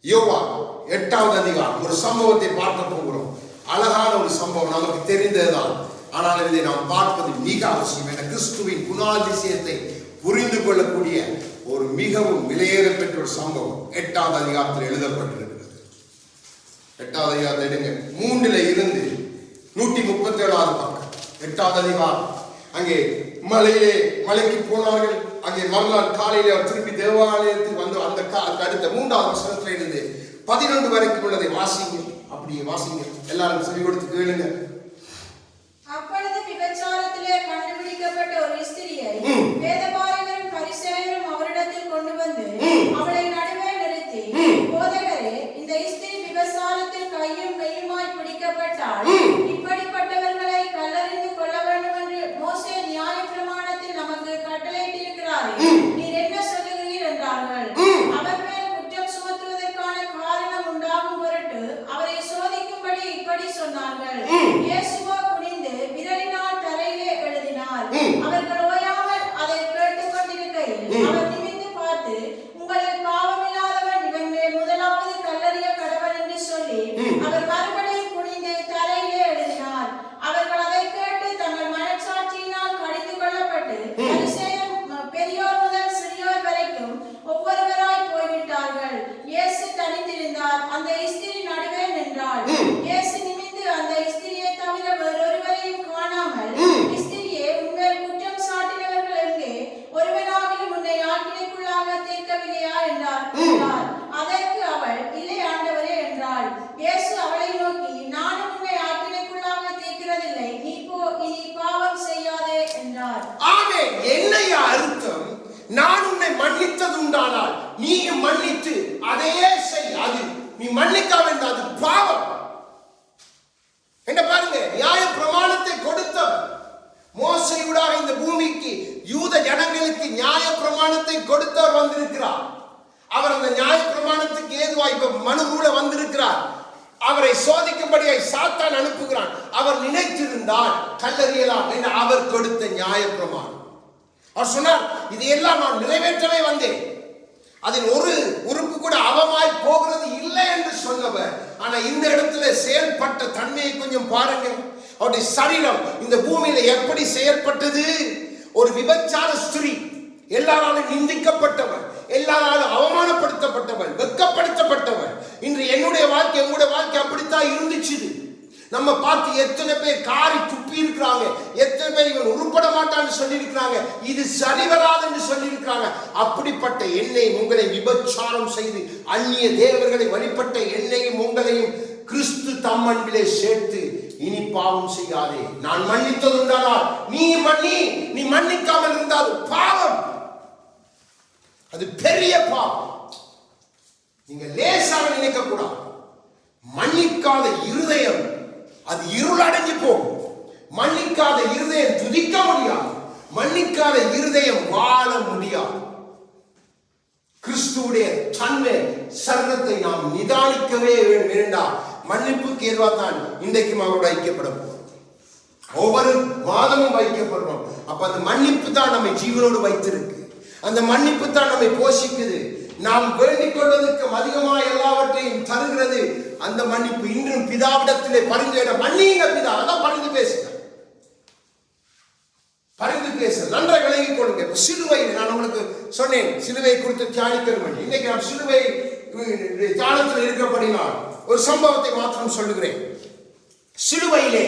யோவா 8வது அதிகாரம் ஒரு சம்பவத்தை பார்க்க போகிறோம். அழகான ஒரு சம்பவம், நமக்கு தெரிந்ததுதான். ஆனால் இதை நாம் பார்ப்பது மிக அவசியம். என கிறிஸ்துவின் குணாதிசயத்தை புரிந்து கொள்ளக்கூடிய ஒரு மிகவும் விலையேற பெற்ற ஒரு சம்பவம் 8வது அதிகாரத்தில் எழுதப்பட்டிருக்கிறது. 8வது அதிகாரத்தை எடுங்க. 3ல் இருந்து 137வது பக்கம். 8வது அதிகாரம். அங்கே மலைக்கு போனார்கள். அங்கே மறுநாள் காலையில திருப்பி தேவாலயத்துக்கு வந்து அந்த அடுத்த 3வது வசனத்தில் இருந்து 11 வரைக்கும் உள்ளதை வாசிங்க. அப்படியே வாசிங்க. எல்லாரும் செவி கொடுத்து கேளுங்க. அப்பொழுது விபச்சாரத்திலே கண்டுபிடிக்கப்பட்ட ஒரு ஸ்திரியை வேதபாரகரும் பரிசேயரும் அவரிடத்தில் கொண்டு வந்து அவளை நடுவே நிறுத்தி, போதகரே, இந்த ஸ்திரீ விபச்சாரத்தில் கையும் மெய்யுமாய் பிடிக்கப்பட்டால் இப்படிப்பட்டவர்களை கல்லறிந்து கொள்ள வேண்டும் என்று மோசே நியாயப்பிரமாணத்தில் நமக்கு கட்டளையிட்டிருக்கிறாரே, நீர் என்ன சொல்லுகிறீர் என்றார்கள். அவர் மேல் குற்றம் சுமத்துவதற்கான காரணம் உண்டாகும் பொருட்டு அவரை சோதிக்கும்படி இப்படி சொன்னார்கள். இயேசுவோ குனிந்து விரலினால் தரையிலே எழுதினார். அவர்கள் ஓயாமல் அதை கேட்டுக் கொண்டிருக்கையில் அவர் நிமிர்ந்து பார்த்து, உங்களில் பாவமில்லாதவன் இவன் மேல் முதலாவது கல்லறிய கடவன் என்று சொல்லி அவர் மறுபடியும் குனிந்து தரையிலே எழுதினார். அவர்கள் அதை கேட்டு தங்கள் மனச்சாட்சியினால் கடிந்து கொள்ளப்பட்டு பரிசேயர் பெரியோர் முதல் சிறியோர் வரைக்கும் ஒவ்வொருவராய் போய்விட்டார்கள். இயேசு தனித்திருந்தார். அந்த ஸ்திரீ நடுவே நின்றாள். இயேசு நிமிர்ந்து அந்த ஸ்திரியை தவிர வேறொருவரையும் காணாமல், ஸ்திரியே, உன்மேல் குற்றம் சாட்டினவர்கள் எங்கே? ஒருவனாகிலும் உன்னை ஆக்கினைக்குள்ளாக தீர்க்கவில்லையா என்றார். அதற்கு அவள், இல்லை ஆண்டவரே என்றாள். இயேசு அவளை நோக்கி, நானும் உன்னை ஆக்கினைக்குள்ளாக தீர்க்கிறதில்லை, நீ போ, இனி பாவம் செய்யாதே என்றார். ஆமென். என்னையா அர்த்தம்? நான் உன்னை மன்னித்தது உண்டானால் நீயும் மன்னித்து அதையே செய். அது நீ மன்னிக்காம இருந்தால் அது பாவம். என்ன பாருங்க, நியாய பிரமாணத்தை கொடுத்தவர் மோசையூடாக இந்த பூமிக்கு யூத ஜனங்களுக்கு நியாய பிரமாணத்தை கொடுத்தவர் வந்திருக்கிறார். அவர் அந்த நியாய பிரமாணத்துக்கு ஏதுவாய் இப்ப மனு கூட வந்திருக்கிறார். அவரை சோதிக்கும்படியாய் சாத்தான் அனுப்புகிறான். அவர் நினைத்திருந்தால் கல்லறியலாம் என்று அவர் கொடுத்த நியாய பிரமாணம். அவர் சொன்னார், இதையெல்லாம் நான் நிறைவேற்றவே வந்தேன், அதில் ஒரு உறுப்பு கூட அவமாய் போகிறது இல்லை என்று சொன்னவர். ஆனா இந்த இடத்துல செயல்பட்ட தன்மையை கொஞ்சம் பாருங்க. அவருடைய சரீரம் இந்த பூமியில எப்படி செயல்பட்டது? ஒரு விபச்சார ஸ்திரீ, எல்லாராலும் நிந்திக்கப்பட்டவர், எல்லாராலும் அவமானப்படுத்தப்பட்டவர், வெட்கப்படுத்தப்பட்டவர். இன்று என்னுடைய வாழ்க்கை, உங்களுடைய வாழ்க்கை அப்படித்தான் இருந்துச்சு. நம்ம பார்த்து எத்தனை பேர் காரி துப்பி இருக்கிறாங்க, எத்தனை பேர் இவன் உருப்பட மாட்டான்னு சொல்லி இருக்கிறாங்க, இது சரிவராதுன்னு சொல்லி இருக்கிறாங்க. அப்படிப்பட்ட எண்ணெய் உங்களை விபச்சாரம் செய்து அந்நிய தேவர்களை வழிபட்ட எண்ணெயும் உங்களையும் கிறிஸ்து தம் அன்பிலே சேர்த்து இனி பாவம் செய்யாதே. நான் மன்னித்ததுண்டானால் நீ மன்னிக்காமல் இருந்தால் பாவம், அது பெரிய பாவம். நீங்க லேசாக நினைக்க கூடாது. மன்னிக்காத இருதயம் அது இருளடைஞ்சு போகும். மன்னிக்காத இருதயம் துதிக்க முடியாது. மன்னிக்காத இருதயம் வாழ முடியாது. கிறிஸ்துவுடைய தன்மை சரீரத்தை நாம் நிதானிக்கவே வேண்டாம். மன்னிப்புக்கு ஏதுவாதான் இன்றைக்கும் அவரோடு ஐக்கியப்படும், ஒவ்வொரு மாதமும் வைக்கப்படுறோம். அப்ப அந்த மன்னிப்பு தான் நம்மை ஜீவனோடு வைத்திருக்கு. அந்த மன்னிப்பு தான் நம்மை போஷிக்குது. நாம் வேண்டிக் கொள்வதற்கு அதிகமாக எல்லாவற்றையும் தருகிறது அந்த மன்னிப்பு. இன்றும் பிதாவிடத்திலே பரிந்து மன்னிங்க பிதா, அதான் பரிந்து பேசுங்க, பரிந்து பேச நன்றாக விளங்கிக் கொள்ளுங்க. சிலுவை நான் உங்களுக்கு சொன்னேன், சிலுவை குறித்து தியானிக்கணும். இன்னைக்கு நாம் சிலுவை தியானத்தில் இருக்கப்படினால் ஒரு சம்பவத்தை மாத்திரம் சொல்லுகிறேன். சிலுவையிலே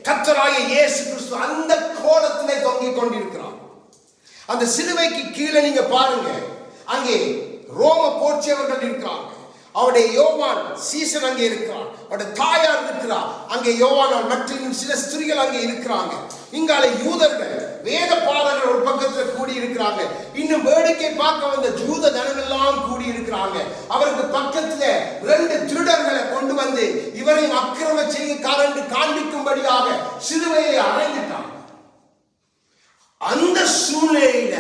கர்த்தராகிய இயேசு கிறிஸ்து அந்த கோலத்திலே தொங்கிக் கொண்டிருக்கிறார். அந்த சிலுவைக்கு கீழே நீங்க பாருங்க, அங்கே ரோம போர்ச்சவர்கள் இருக்கிறாங்க. அவருடைய யோவான் சீசன் அங்கே இருக்கிறார், அவருடைய தாயார் இருக்கிறார் அங்கே யோவானால், மற்றும் சில ஸ்திரீகள் அங்கே இருக்கிறாங்க. இங்கால யூதர்கள் வேத பாடகர்கள் ஒரு பக்கத்தில் கூடி இருக்கிறாங்க. இன்னும் வேடிக்கை பார்க்க வந்த ஜூத ஜனமெல்லாம் கூடி இருக்கிறாங்க. அவருக்கு பக்கத்துல 2 திருடர்களை கொண்டு வந்து இவரையும் அக்கிரம செய்யக்காரன் காண்பிக்கும்படியாக சிலுவையை அறைந்துட்டாங்க. அந்த சூழ்நிலையில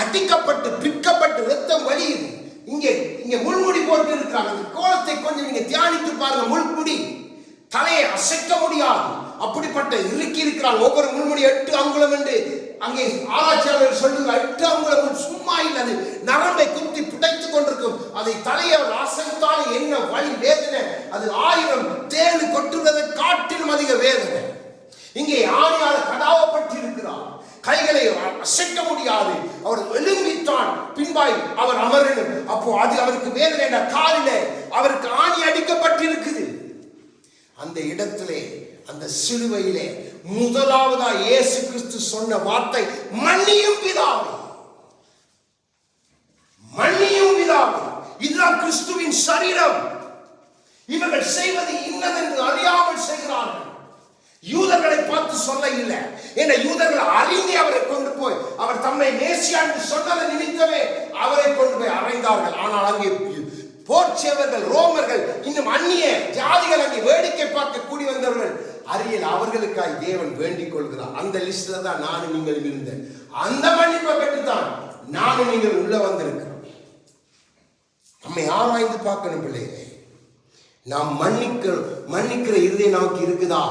அடிக்கப்பட்டு பிக்கப்பட்டு ரத்தம் வலியுது. இங்க முள்முடி போட்டு இருக்காங்க. அந்த கோலத்தை கொஞ்சம் நீங்க தியானித்து பாருங்க. முள்முடி தலையை அசைக்க முடியாது, அப்படிப்பட்ட இறுக்கி இருக்கிறாங்க. ஒவ்வொரு முள்முடி 8 அங்குலம் என்று அங்கே ஆராய்ச்சியாளர் சொல்லுங்க. 8 அங்குலம் சும்மா இல்லை, அது நரம்பை குத்தி பிடைத்துக் கொண்டிருக்கும். அதை தலையை அவர் அசைத்தால் என்ன வலி வேதனை, அது 1000 தேனு கொட்டுவதை காட்டிலும் அதிக வேதனை. இங்கே ஆணையாளர் கடாவப்பட்டு இருக்கிறார், கைகளை அசைக்க முடியாது. அவர் எழும்பித்தான் பின்பாய் அவர் அமரணும். அப்போ அது அவருக்கு வேதனை. காலிலே அவருக்கு ஆணி அடிக்கப்பட்டிருக்குது. அந்த இடத்திலே அந்த சிலுவையிலே முதலாவதா இயேசு கிறிஸ்து சொன்ன வார்த்தை மன்னியும் பிதாவே, மன்னியும் பிதாவே. இதுதான் கிறிஸ்துவின் சரீரம். இவர்கள் செய்வது இன்னதென்று அறியாமல் செய்கிறார்கள். யூதர்களை பார்த்து சொல்ல இல்லை, என யூதர்கள் அறிந்து அவரை கொண்டு போய் அவர் தம்மை மேசியா என்று சொன்னதை நிமித்தமே அவரை கொண்டு போய் அறைந்தார்கள். ஆனால் அங்கே போர்ச்சேவர்கள், ரோமர்கள், இன்னும் அந்நிய ஜாதிகள் அங்கே வேடிக்கை பார்க்க கூடி வந்தவர்கள் அறியல். அவர்களுக்காய் தேவன் வேண்டிக் கொள்கிறார். அந்த லிஸ்ட்ல தான் நானும் நீங்கள் இருந்தேன். அந்த மன்னிப்பை பெற்றுத்தான் நானும் நீங்கள் உள்ள வந்திருக்கிறோம். நம்மை ஆராய்ந்து பார்க்கணும் பிள்ளைகளே. நாம் மன்னிக்கிற இருதயம் நமக்கு இருக்குதா?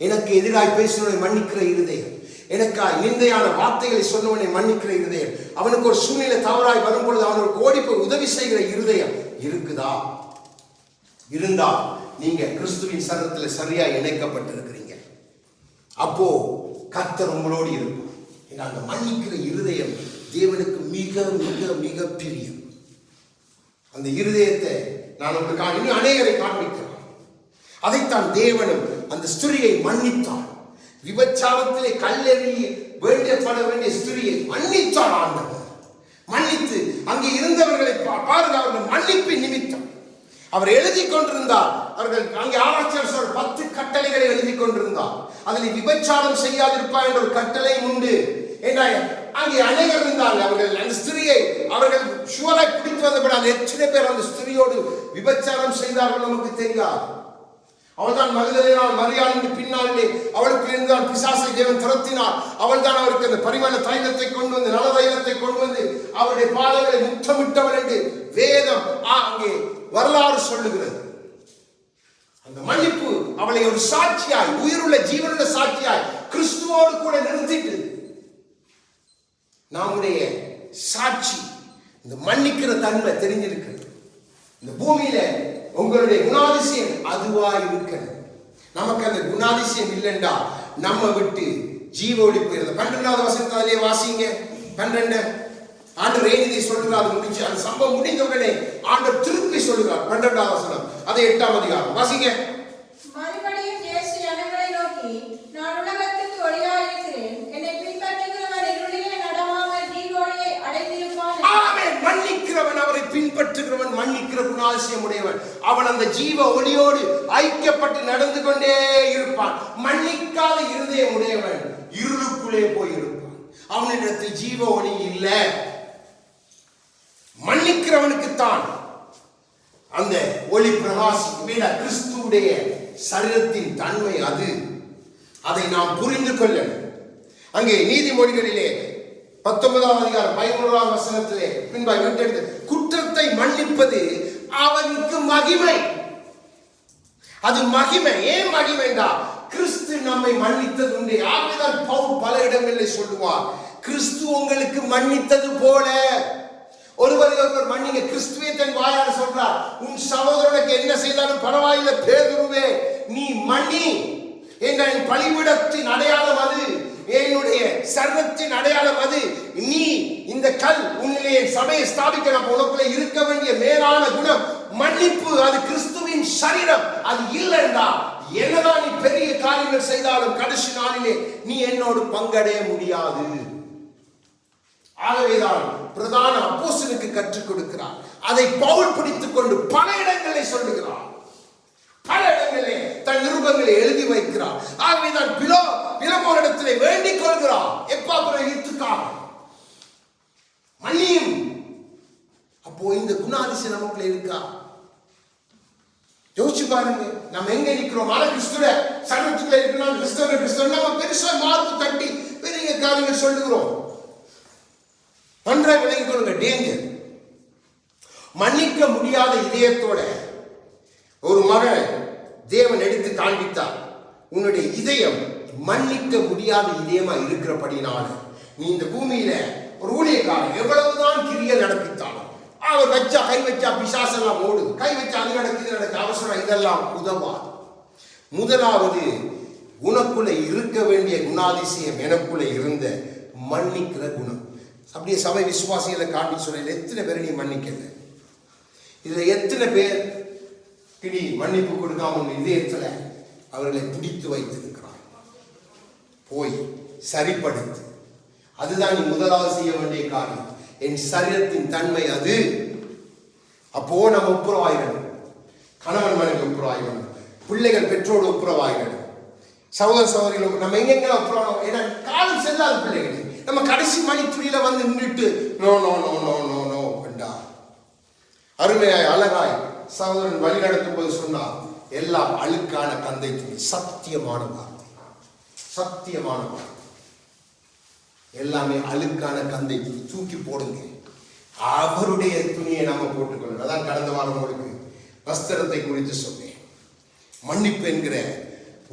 எனக்கு எதிராய் பேசினவனை மன்னிக்கிற இருதயம், எனக்காய் நிந்தையான வார்த்தைகளை சொன்னவனை மன்னிக்கிற இருதயம், அவனுக்கு ஒரு சூழ்நிலை தவறாய் வரும்பொழுது அவனுக்கு ஓடி போய் உதவி செய்கிற இருதயம் இருக்குதா? இருந்தா நீங்க கிறிஸ்துவின் சரீரத்தில் சரியாய் இணைக்கப்பட்டிருக்கிறீங்க. அப்போ கர்த்தர் உங்களோடு இருப்பார். ஏன்னா அந்த மன்னிக்கிற இருதயம் தேவனுக்கு மிக மிக மிக பிரியம். அந்த இருதயத்தை நான் உங்களுக்கு இன்னும் அநேகரை காண்பிக்கிறேன். அதைத்தான் தேவனும் அந்த ஸ்திரியை மன்னித்தார். விபச்சாரத்திலே கல்லெறிய வேண்டப்பட வேண்டிய ஸ்திரியை மன்னித்தார் ஆண்டவர். மன்னித்து அங்கே இருந்தவர்களை பாருங்க, அவர்கள் மன்னிப்பின் நிமித்தம் அவர் எழுதி கொண்டிருந்தார். அவர்கள் அங்கே ஆராய்ச்சியாளர் 10 கட்டளைகளை எழுதி கொண்டிருந்தார். அதில் விபச்சாரம் செய்யாதிருப்பா என்ற ஒரு கட்டளை உண்டு. அங்கே அநேகர் இருந்தாங்க. அவர்கள் அந்த ஸ்திரியை அவர்கள் சுவராய் பிடித்து வந்தபடி எத்தனை பேர் அந்த ஸ்திரியோடு விபச்சாரம் செய்தார்கள் நமக்கு தெரியாது. அவள்தான் மகதலேனாள் மரியாள் பின்னாலே அவளுக்கு இருந்தால் பிசாசை தேவன் துரத்தினார். அவள் தான் அவருக்கு அந்த பரிமள தைலத்தை கொண்டு வந்து, நல தைலத்தை கொண்டு வந்து அவருடைய பாதங்களை முத்தமிட்டவள் என்று வேதம் அங்கே வரலாறு சொல்லுகிறது. அந்த மன்னிப்பு அவளை ஒரு சாட்சியாய், உயிருள்ள ஜீவனுள்ள சாட்சியாய் கிறிஸ்துவோடு கூட நிறுத்திட்டு நம்முடைய சாட்சி இந்த மன்னிக்கிற தன்மை தெரிஞ்சிருக்கு. இந்த பூமியில உங்களுடைய குணாதிசயம் அதுவா இருக்கணும். நமக்கு அந்த குணாதிசயம் இல்லைண்டா நம்ம விட்டு ஜீவ ஒளி போயிருந்த 12வது வசனத்திலே வாசிங்க. 12 ஆண்டவர் ஏனிதை சொல்லுகிறார். அது முடிச்சு அந்த சம்பவம் முடிந்த உடனே ஆண்டவர் திருப்பி சொல்லுகிறார். 12வது வசனம், அதை 8ஆம் அதிகாரம் வாசிங்க. மறுபடியும் குணாதிசயம் உடையவன். அவன் அந்த ஜீவ ஒளியோடு ஐக்கியப்பட்டு நடந்து கொண்டே இருப்பான். மன்னிக்காத இருதயம் உடையவன் இருளுக்குள்ளே போய் இருப்பான். அவனிடத்தில் ஜீவ ஒளி இல்லை. மன்னிக்கிறவனுக்குத்தான் அந்த ஒளி பிரகாசிக்கும். கிறிஸ்துவுடைய சரீரத்தின் தன்மை அது. அதை நாம் புரிந்து கொள்ள. அங்கே நீதிமொழிகளிலே 19ஆம் அதிகாரம் 11ஆம் வசனத்திலே பின்பாய் விட்டெடுத்து, குற்றத்தை மன்னிப்பது அவனுக்கு மகிமை. அது மகிமை. ஏன் மகிமைண்டா, கிறிஸ்து நம்மை மன்னித்தது உண்டு. ஆகவேதான் பவுல் பல இடங்களில் சொல்லுவார், கிறிஸ்து உங்களுக்கு மன்னித்தது போல ஒருவரை ஒருவர் மன்னிங்க. கிறிஸ்துவே தன் வாயால் சொல்றார், உன் சகோதரனுக்கு என்ன செய்தாலும் பரவாயில்லை பேதுருவே, நீ மன்னி. என் பலிபீடத்தின் அடையாளம் அது, என்னுடைய சர்வத்தின் அடையாளம் அது. நீ இந்த கல் உன்னிலே என் சபையை ஸ்தாபிக்க நம்ம உனக்குள்ள இருக்க வேண்டிய மேலான குணம் மன்னிப்பு. அது கிறிஸ்துவின் சரீரம். அது இல்லைண்டா என்னதான் நீ பெரிய காரியங்கள் செய்தாலும் கடைசி நாளிலே நீ என்னோடு பங்கடைய முடியாது. ஆகவேதான் பிரதான அப்போஸ்தலனுக்கு கற்றுக் கொடுக்கிறார். அதை பவுல் பிடித்துக் கொண்டு பல இடங்களில் சொல்லுகிறார். பல இடங்களிலே தன் நிருபங்களை எழுதி வைக்கிறார். ஆகவேதான் பிலமோனிடத்திலே வேண்டிக் கொள்கிறார், எப்பாப்பிரகாக மன்னியும். அப்போ இந்த குணாதிசயம் நமக்குள்ள இருக்கா? யோசிச்சு பாருங்க. நம்ம எங்க நிக்கிறோம்? ஆனா கிறிஸ்துவ சரீரத்துக்குள்ள இருக்கிறோம். கிறிஸ்தவ நம்ம பெருசா மார்பு தட்டி பெரிய காரியங்கள் சொல்லுகிறோம். நன்றாக விளங்கிக் கொள்ளுங்க. டேஞ்சர். மன்னிக்க முடியாத இதயத்தோட ஒரு மகனை தேவன் எடுத்து காண்பித்தார். உன்னுடைய இதயம் மன்னிக்க முடியாத இதயமா இருக்கிறபடினால நீ இந்த பூமியில ஒரு ஊழியக்காரன் எவ்வளவுதான் கிரியை நடப்பித்தாலும் அவர் வச்சா கை வச்சா பிசாசெல்லாம் ஓடுது, கை வச்சா அது நடக்குது நடக்க அவசரம், இதெல்லாம் உதவாது. முதலாவது உனக்குள்ள இருக்க வேண்டிய குணாதிசயம் எனக்குள்ள இருந்த மன்னிக்கிற குணம். அப்படியே சபை விசுவாசிகளை காண்பி சொல்ல, எத்தனை பேரை நீ மன்னிக்கல? இதுல எத்தனை பேர் கிடி மன்னிப்பு கொடுக்காம இதயத்துல அவர்களை பிடித்து வைத்திருக்கிறார்? போய் சரிப்படுத்து. அதுதான் நீ முதலாவது செய்ய வேண்டிய காரியம். என் சரீரத்தின் தன்மை அது. அப்போ நம்ம ஒப்புரவாயிடணும். கணவன் மனைவி ஒப்புரவாயிடணும், பிள்ளைகள் பெற்றோடு ஒப்புரவாயிடணும், சகோதர சகோதரிகள் நம்ம எங்கெங்கெல்லாம் ஒப்புரவாயிடும். ஏன்னா காலம் செல்லாத பிள்ளைகள் நம்ம கடைசி மணி துணியில வந்து நின்றுட்டு no no no no no no என்றா அருமையாய் அழகாய் சகோதரன் வழி நடத்தும் போது சொன்னார், எல்லாம் அழுக்கான கந்தை துணி. சத்தியமான வார்த்தை, சத்தியமான வார்த்தை. எல்லாமே அழுக்கான கந்தை துணி, தூக்கி போடுங்க. அவருடைய துணியை நம்ம போட்டுக்கொள்ளணும். அதான் கடந்த வாரம் உங்களுக்கு வஸ்திரத்தை குறித்து சொன்னேன். மன்னிப்பு என்கிற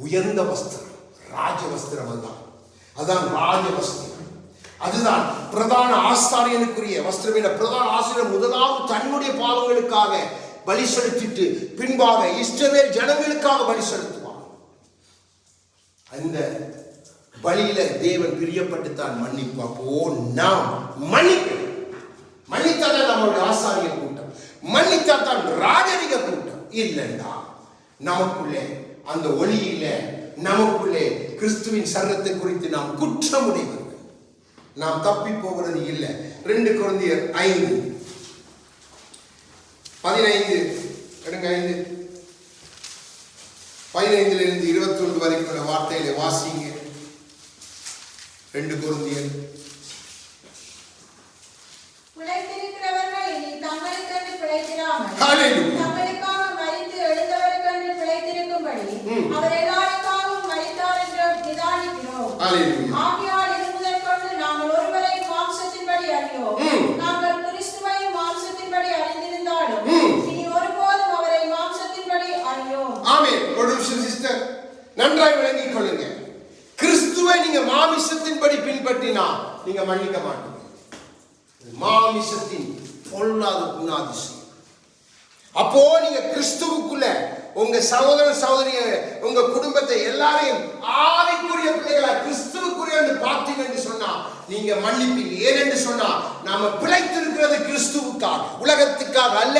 உயர்ந்த வஸ்திரம், ராஜ வஸ்திரம். அதான் ராஜ வஸ்திரம். அதுதான் பிரதான ஆசாரியனுக்குரிய வஸ்திரம். என்ற பிரதான ஆசிரியர் முதலாவது தன்னுடைய பாவங்களுக்காக பலி செலுத்திட்டு பின்பாக இஸ்ரவேல் ஜனங்களுக்காக பலி செலுத்துவார். அந்த பலியில தேவன் பிரியப்பட்டு தான் மன்னிப்பு. அப்போ நாம் மன்னித்தாதான் நம்மளுடைய ஆசாரிய கூட்டம், மன்னித்தாதான் ராஜரிக கூட்டம். இல்லைண்டா நமக்குள்ளே அந்த ஒளியில நமக்குள்ளே கிறிஸ்துவின் சரீரத்தை குறித்து நாம் குற்றமுடையவர்கள், நாம் தப்பி போகிறது இல்லை. 2 கொரிந்தியர் 5:15 எடுங்க. 5:15 21 வரைக்கும் வார்த்தையில வாசிங்க. 2 கொரிந்தியர். பிழைத்திருக்கிறவர்கள் இனி தங்களுக்கென்று பிழைத்திராமல் ஹல்லேலூயா, தங்களுக்காக மரித்து எழுந்தவருக்கென்று பிழைத்திருக்கும்படி அவர் எல்லாருக்காகவும் மரித்தார் என்று நிதானிக்கிறோம். ஹல்லேலூயா. ஆகையால் இது முதல் கொண்டு நாங்கள் ஒருவரை மாம்சத்தின்படி அறியோம். நாங்கள் கிறிஸ்துவையும் மாம்சத்தின்படி அறிந்திருந்தாலும் இனி ஒருபோதும் அவரை மாம்சத்தின்படி அறியோம். ஆமென். ஒரு நிமிஷம் சிஸ்டர், நன்றாய் விளங்கிக் கொள்ளுங்க. கிறிஸ்துவை நீங்க மாமிசத்தின்படி பின்பற்றினா நீங்க மன்னிக்க மாட்டீங்க. மாமிசத்தின் பொல்லாத குணாதிசயம். அப்போ நீங்க கிறிஸ்துவுக்குள்ள உங்க சகோதர சகோதரிய உங்க குடும்பத்தை எல்லாரையும் ஆவிக்குரிய பிள்ளைகளா கிறிஸ்துவுக்குரிய பார்த்தீங்கன்னு சொன்னா நீங்க மன்னிப்பீங்க. ஏனென்று சொன்னா நாம பிழைத்திருக்கிறது கிறிஸ்துவுக்காக, உலகத்துக்காக அல்ல.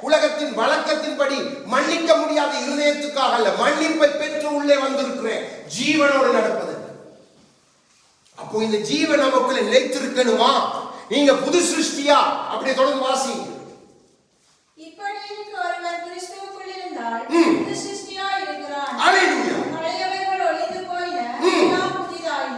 உலகத்தின் வழக்கத்தின்படி மன்னிக்க முடியாத இருதயத்துக்காக அல்ல, மன்னிப்பை பெற்று உள்ளே வந்திருக்கிறேன் ஜீவனோடு நடப்பது. அப்போ இந்த ஜீவன் நமக்குள்ள நிலைத்திருக்கணுமா? நீங்க புது சிருஷ்டியா? அப்படி தொடர்ந்து வாசிங்க. இப்படிக்கு ஒருவன் கிறிஸ்துவுக்குள் இருந்தால் புது சிருஷ்டியாய் இருக்கிறான். ஹalleluya. பழையவைகள் ஒழிந்து போயின, எல்லாம் புதிதாயின.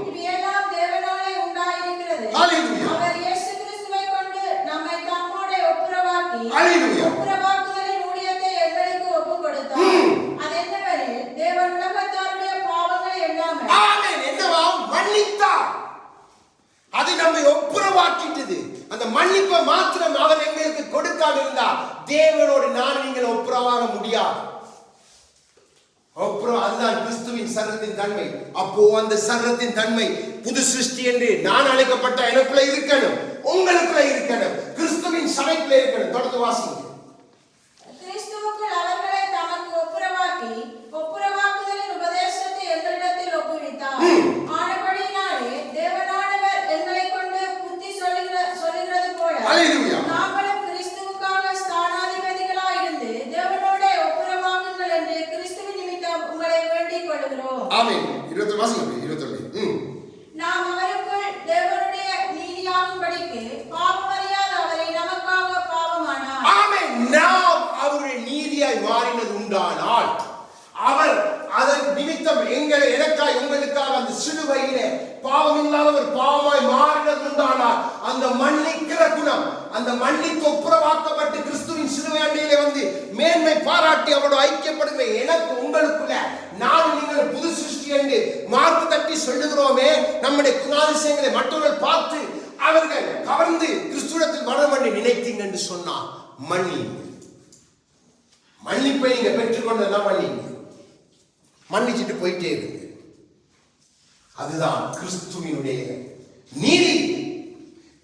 இவையெல்லாம் தேவனாலே உண்டாயிருக்கிறது. ஹalleluya. அவர் இயேசு கிறிஸ்துவை கொண்டு நம்மை தம்மோடே ஒப்புரவாக்கி, ஹalleluya. ஒப்புரவாக்குதலின் ஊழியத்தை எங்களுக்கு ஒப்புக் கொடுத்தார். அது என்னவெனில், தேவன் உலகத்தாருடைய பாவங்களை எண்ணாமல் ஆமென். என்னவா? மன்னித்தார். அது நம்மை ஒப்புரவாக்கிட்டது. அந்த மன்னிப்பை மாத்திரம் அவர் எங்களுக்கு கொடுக்காம இருந்தா தேவனோடு நான் நீங்கள் ஒப்புரவாக முடியாது. அதுதான் கிறிஸ்துவின் சரீரத்தின் தன்மை. அப்போ அந்த சரீரத்தின் தன்மை புது சிருஷ்டி என்று நான் அழைக்கப்பட்ட எனக்குள்ள இருக்கணும், உங்களுக்குள்ள இருக்கணும், கிறிஸ்துவின் சபைக்குள்ள இருக்கணும். தொடர்ந்து வாசிங்க. கிறிஸ்துவுக்குள் அவர்களை தமக்கு ஒப்புரவாக்கி, ஒப்புரவாக்குதலின் உபதேசத்தை எங்களிடத்தில் ஒப்புவித்தார். ஆனபடியினாலே தேவனானவர் எங்களைக் கொண்டு புத்தி சொல்லுகிறது போல நாங்களும் கிறிஸ்துவுக்காக ஸ்தானாதிபதிகளாயிருந்து தேவனோடே ஒப்புரவாக்குங்கள் என்று கிறிஸ்துவின் நிமித்தம் உங்களை வேண்டிக் கொள்கிறோம். ஆமென். 20 வாசிங்க. 21. நாம் அவருக்குள் தேவனுடைய நீதியாகும்படிக்கு பாவமறியாத அவரை நமக்காக பாவமானார். ஆமென். நாம் அவருடைய நீதியாய் மாறினது உண்டானால் அவர் அதன் நிமித்தம் எனக்காய் உங்களுக்காக அந்த சிலுவையிலே பாவம் இல்லாதவர் பாவமாய் மாறினது உண்டானால் அந்த மன்னிக்கிற குணம், அந்த மன்னித்து ஒப்புரவாக்கப்பட்டு கிறிஸ்துவின் சிலுவை அண்டையிலே வந்து மேன்மை பாராட்டி அவரோடு ஐக்கியப்படுகிற எனக்கு உங்களுக்குள்ள நான் நீங்கள் புது சிருஷ்டி என்று மார்பு தட்டி சொல்லுகிறோமே, நம்முடைய குணாதிசயங்களை மற்றவர்கள் பார்த்து அவர்கள் கவர்ந்து கிறிஸ்துவத்தில் வர பண்ணி நினைத்தீங்க என்று சொன்னார். மன்னிப்பை நீங்க பெற்றுக்கொண்டதான் மன்னிச்சுட்டு போயிட்டே இருக்கு. அதுதான் கிறிஸ்துவினுடைய நீதி.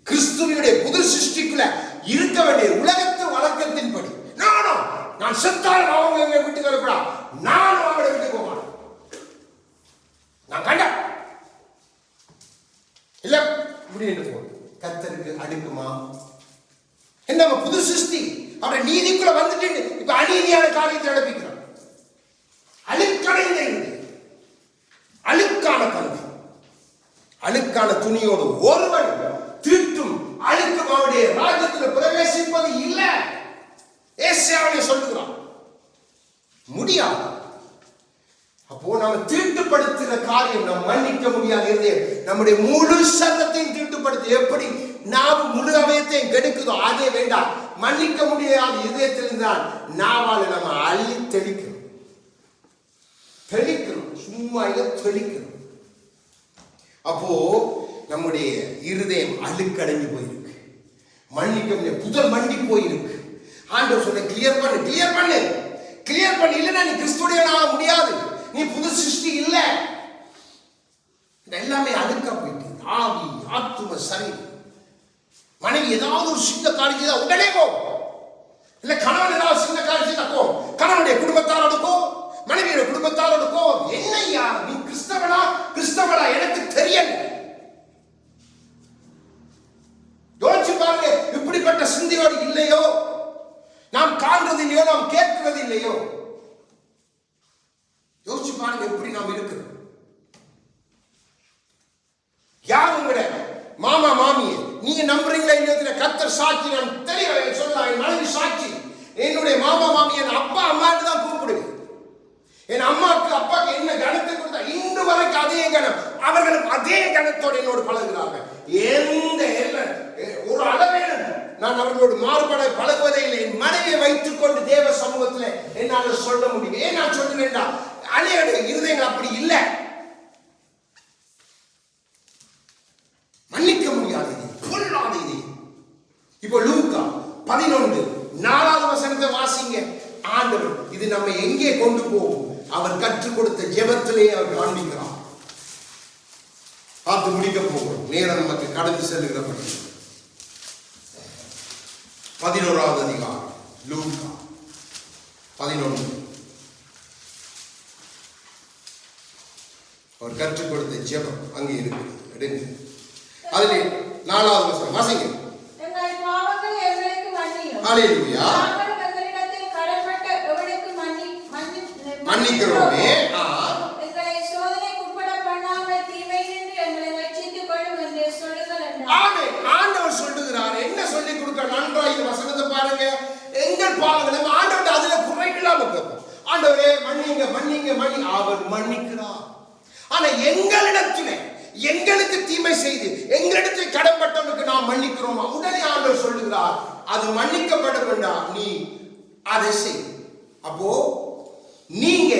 கிறிஸ்துவினுடைய புது சிருஷ்டிக்குள்ள இருக்க வேண்டிய உலகத்து வழக்கத்தின்படி நான் செத்தாலும் அவங்க எங்க வீட்டுக்கு வரக்கூடா, நானும் அவங்கள வீட்டுக்கு போக மாட்டேன். நான் கண்ட இல்ல முடிவு போ கத்தருக்கு அடுக்குமா என்ன புது சிருஷ்டி அவருடைய நீதிக்குள்ள வந்துட்டு இப்ப அநீதியான காரியத்தை நடப்பிக்கிறான். அழுக்கடைந்த அழுக்கான கல்வி, அழுக்கான துணியோடு ஒருவன் திருட்டும் அழுக்கும் அவருடைய ராஜ்யத்தில் பிரவேசிப்பது இல்லை. ஏசாயா சொல்லுகிறான் முடியாது. அப்போ நம்ம தீட்டுப்படுத்துகிற காரியம் நாம் மன்னிக்க முடியாது. நம்முடைய முழு சரத்தையும் தீட்டுப்படுத்து எப்படி நாம் முழு அவயத்தையும் கெடுக்குதோ அதே வேண்டாம். மன்னிக்க முடியாது இதயத்தில்தான் நாவால் நம்ம அள்ளி தெளிக்கிறோம், சும்மா தெளிக்கிறோம். அப்போ நம்முடைய இருதயம் அழுக்கடைஞ்சு போயிருக்கு, மன்னிக்க முடியாது, புதல் மண்டி போயிருக்கு. ஆண்டவர் சொல்ல கிளியர் பண்ணு இல்லைன்னா நீ கிறிஸ்துவனாக முடியாது, நீ புது சிருஷ்டி இல்லை. எல்லாமே அழுக்கா போயிட்டு ஆவி ஆத்தும சரீரம். மனைவி ஏதாவது ஒரு சின்ன காரியம் உடனே போ, இல்ல கணவன் ஏதாவது சின்ன காரியம் போ, கணவனுடைய குடும்பத்தாரோடுக்கோ மனைவியோட குடும்பத்தாரோடுக்கோ. என்னையா நீ கிறிஸ்தவனா எனக்கு தெரியல. யோசிச்சு பாருங்க, இப்படிப்பட்ட சிந்தையோடு இல்லையோ, நாம் காண்றது இல்லையோ, நாம் கேட்கிறது இல்லையோ, யோசிச்சு பாருங்க எப்படி நாம் இருக்கிறோம். யார் உங்கள மாமா மாமியை நீங்க நம்புறீங்களா இல்லையோ கர்த்தர் சாட்சி, நான் தெளிவாக சொல்லலாம். என் மனைவி சாட்சி, என்னுடைய மாமா மாமி என் அப்பா அம்மான்னு தான் கூப்பிடுவேன். என் அம்மாவுக்கு அப்பாவுக்கு என்ன கணத்தை கொடுத்தா இன்று வரைக்கும் அதே கணம், அவர்களும் அதே கணத்தோடு என்னோடு பழகுகிறார்கள். எந்த ஒரு அளவேனும் நான் அவர்களோடு மாறுபட பழகுவதே இல்லை. என் மனைவியை வைத்துக் கொண்டு தேவ சமூகத்தில் என்னால் சொல்ல முடியும். ஏன் நான் சொல்ல வேண்டாம், அலையோட இருதயங்கள் அப்படி இல்லை, மன்னிக்க முடியாது, பொல்லாத இது. இப்போ லூக்கா 11:4 வாசிங்க. ஆண்டவர் இது நம்ம எங்கே கொண்டு போகும் அவர் கற்றுக் கொடுத்த ஜெபத்திலே அவர் காண்பிக்கிறார். பார்த்து முடிக்க போகிறோம், நேரம் நமக்கு கடந்து செல்லுகிறபடி. 11வது அதிகாரம் லூக்கா 11. அவர் கற்றுக் கொடுத்த ஜெபம் அங்கே இருக்கிறது. எடுங்க, அதிலே 4வது வசனம் வாசிங்க. எங்கள் பாவங்கள் எங்களுக்கு மன்னியும். ஹல்லேலூயா. நாங்கள் எங்களிடத்தில் கடன்பட்ட எவனுக்கு மன்னிக்கிறோமே. எங்களை சோதனைக்கு உட்பட பண்ணாமல் தீமையினின்று எங்களை ரட்சித்துக் கொள்ளும் என்று சொல்லுங்கள் என்றார். ஆமென். ஆண்டவர் சொல்லுகிறார். என்ன சொல்லி கொடுக்க நன்றாக இந்த வசனத்தை பாருங்க. எங்கள் பாவங்களை ஆண்டவர் அதுல குறை இல்லாம கேட்போம். ஆண்டவரே மன்னிங்க மன்னிங்க மன்னி, அவர் மன்னிக்கிறார். ஆனா எங்களிடத்திலே எங்களுக்கு தீமை செய்து எங்களிடத்தில் கடன்பட்டவனுக்கு நாம் மன்னிக்கிறோமா? உடனே ஆண்டவர் சொல்லுகிறார், அது மன்னிக்கப்பட வேண்டாம், நீ அதை செய். அப்போ நீங்க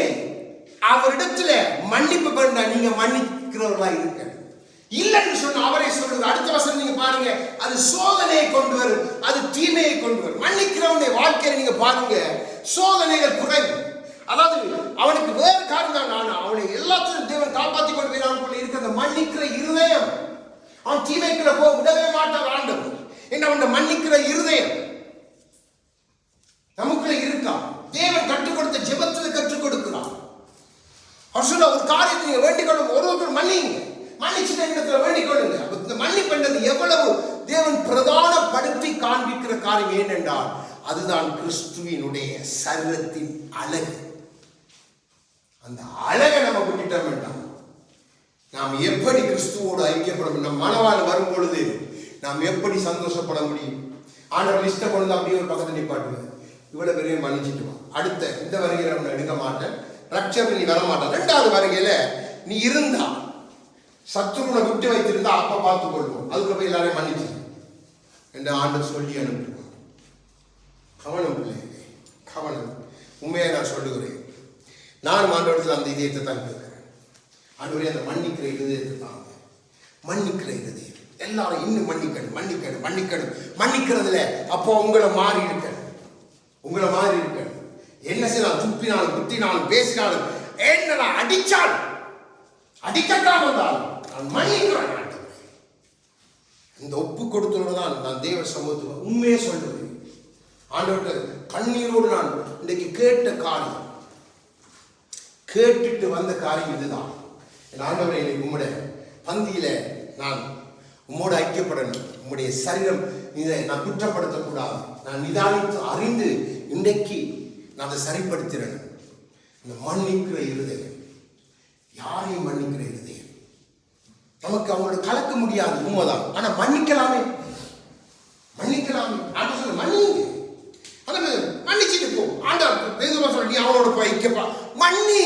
அவரிடத்துல மன்னிப்பு வேண்டாம், நீங்க மன்னிக்கிறவர்களா இருக்க. இல்லைன்னு சொன்ன அவரை சொல்லுங்க. அடுத்த வசனம் நீங்க பாருங்க, அது சோதனையை கொண்டு வரும், அது தீமையை கொண்டு வரும். மன்னிக்கிறவனுடைய வாழ்க்கையில நீங்க பாருங்க, சோதனைகள் குறைவு. அதாவது அவனுக்கு வேறு காரணம் தான், நான் அவனை எல்லாத்தையும் தேவன் காப்பாற்றி கொண்டு போய் இருக்கிற அந்த மன்னிக்கிற இருதயம், அவன் தீமைக்குள்ள போக விடவே மாட்டார் ஆண்டவர். என்ன அவன் மன்னிக்கிற இருதயம் நமக்குள்ள இருக்கா? தேவன் கற்றுக் கொடுத்த ஜெபத்தில் கற்றுக் கொடுக்கிறான். அவர் சொல்ல ஒரு காரியத்தை நீங்க வேண்டிக் கொள்ளும், ஒருவருக்கு மன்னிங்க, மன்னிச்சுட்ட இடத்துல வேண்டிக் கொள்ளுங்க. இந்த மன்னிப்பென்றது எவ்வளவு தேவன் பிரதானப்படுத்தி காண்பிக்கிற காரியம் ஏனென்றால் அதுதான் கிறிஸ்துவினுடைய சரீரத்தின் அழகு. அந்த அழகை நம்ம விட்டுட்டோம் வேண்டாம். நாம் எப்படி கிறிஸ்துவோடு ஐக்கியப்படும், நம் மனவாள் வரும் பொழுது நாம் எப்படி சந்தோஷப்பட முடியும்? ஆண்டவர் லிஸ்ட்டை கொண்டு அப்படியே ஒரு பக்கத்தில் நிப்பாட்டுவேன், இவ்வளவு பெரிய மன்னிச்சுட்டு வா, அடுத்த இந்த வருகையில அவனை எடுக்க மாட்டேன், ரட்சகர் நீ வர மாட்டான். ரெண்டாவது வருகையில நீ இருந்தா சத்துருனை விட்டு வைத்திருந்தா அப்ப பார்த்து கொள்வோம், அதுக்கு போய் எல்லாரையும் மன்னிச்சு என்று ஆண்டவர் சொல்லி அனுப்புவோம். கவனம் பிள்ளைகளே, கவனம். உண்மையை நான் சொல்லுகிறேன், நான் ஆண்டவரத்தில் அந்த இதயத்தை தான் கேட்கிறேன். ஆண்டவரே அந்த மன்னிக்கிற இதயத்தை தாங்க, மன்னிக்கிற இதயம். எல்லாரும் இன்னும் மன்னிக்கணும் மன்னிக்கணும் மன்னிக்கணும் மன்னிக்கிறதுல அப்போ உங்களை மாறி இருக்கணும், உங்களை மாறி இருக்கணும். என்ன செய்யலாம், துப்பினாலும் குத்தினாலும் பேசினாலும் என்ன அடிச்சாலும் அடிக்கத்தான் வந்தாலும் நான் மன்னிக்கிறேன். இந்த ஒப்பு கொடுத்துதான் நான் தேவ சமூகத்தில் உண்மையே சொல்றேன். ஆண்டவர்கிட்ட கண்ணீரோடு நான் இன்றைக்கு கேட்ட காரியம், கேட்டுட்டு வந்த காரியம் இதுதான். என் ஆண்டவரை உம்முடைய பந்தியில நான் உம்மோடு ஐக்கியப்படணும். உம்முடைய சரீரம் இதை நான் குற்றப்படுத்தக்கூடாது. நான் நிதானித்து அறிந்து இன்றைக்கு நான் அதை சரிப்படுத்திறேன். இந்த மன்னிக்கிற இருதயம், யாரையும் மன்னிக்கிற இருதயம் நமக்கு அவங்களோட கலக்க முடியாது, உண்மைதான். ஆனா மன்னிக்கலாமே, மன்னிக்கலாமே. ஆண்டவர் சொல்ல மன்னிங்க, மன்னிச்சுட்டு போ. ஆண்டவர் வேதமா சொல்ல நீ அவனோட போய் ஐக்கியப்பா, மன்னி.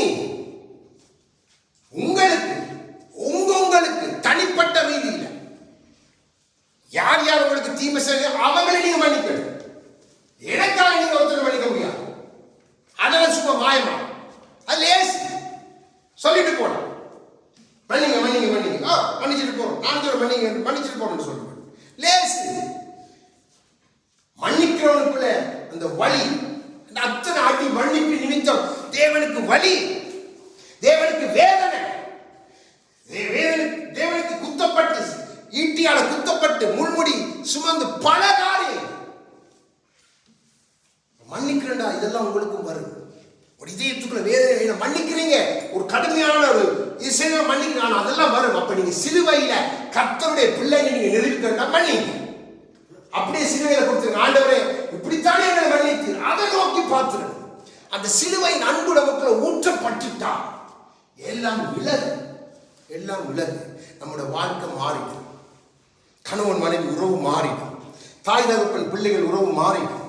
உங்களுக்கு உங்களுக்கு தனிப்பட்ட ரீதியில் யார் யார் உங்களுக்கு தீமை செய்ய அவங்களை நீங்க மன்னிக்கணும். எனக்காக நீங்க ஒருத்தர் மன்னிக்க முடியாது, அதெல்லாம் சும்மா மாயமா, அது லேசி. சொல்லிட்டு போனோம் மன்னிங்க மன்னிங்க மன்னிங்க, மன்னிச்சுட்டு போறோம், நான் மன்னிங்க மன்னிச்சுட்டு போறோம்னு சொல்லுவேன். லேசி. மன்னிக்கிறவனுக்குள்ள அந்த வலி, அந்த அத்தனை அடி மன்னிப்பு நிமித்தம் தேவனுக்கு வலி, தேவனுக்கு வேதனை, தேவனுக்கு குத்தப்பட்டு ஈட்டியால குத்தப்பட்டு முள்முடி சுமந்து பல காரியம் மன்னிக்கிறேன்டா. இதெல்லாம் உங்களுக்கும் வரும். ஒரு இதயத்துக்குள்ள வேதனை மன்னிக்கிறீங்க, ஒரு கடுமையான ஒரு இசையை மன்னிக்கிறான், அதெல்லாம் வரும். அப்ப நீங்க சிலுவையில கர்த்தருடைய பிள்ளைங்க நீங்க நிரூபிக்கிறா மன்னிங்க. அப்படியே சிலுவையில கொடுத்துருங்க, ஆண்டவரே இப்படித்தானே எங்களை மன்னித்து அதை நோக்கி பார்த்துருங்க. அந்த சிலுவையின் அன்பு நமக்குள்ள ஊற்றப்பட்டுட்டா எல்லாம் விலகு, எல்லாம் விலகு. நம்முடைய வாழ்க்கை மாறிடும், கணவன் மனைவி உறவு மாறிடும், தாய் தகப்பன் பிள்ளைகள் உறவு மாறிடும்,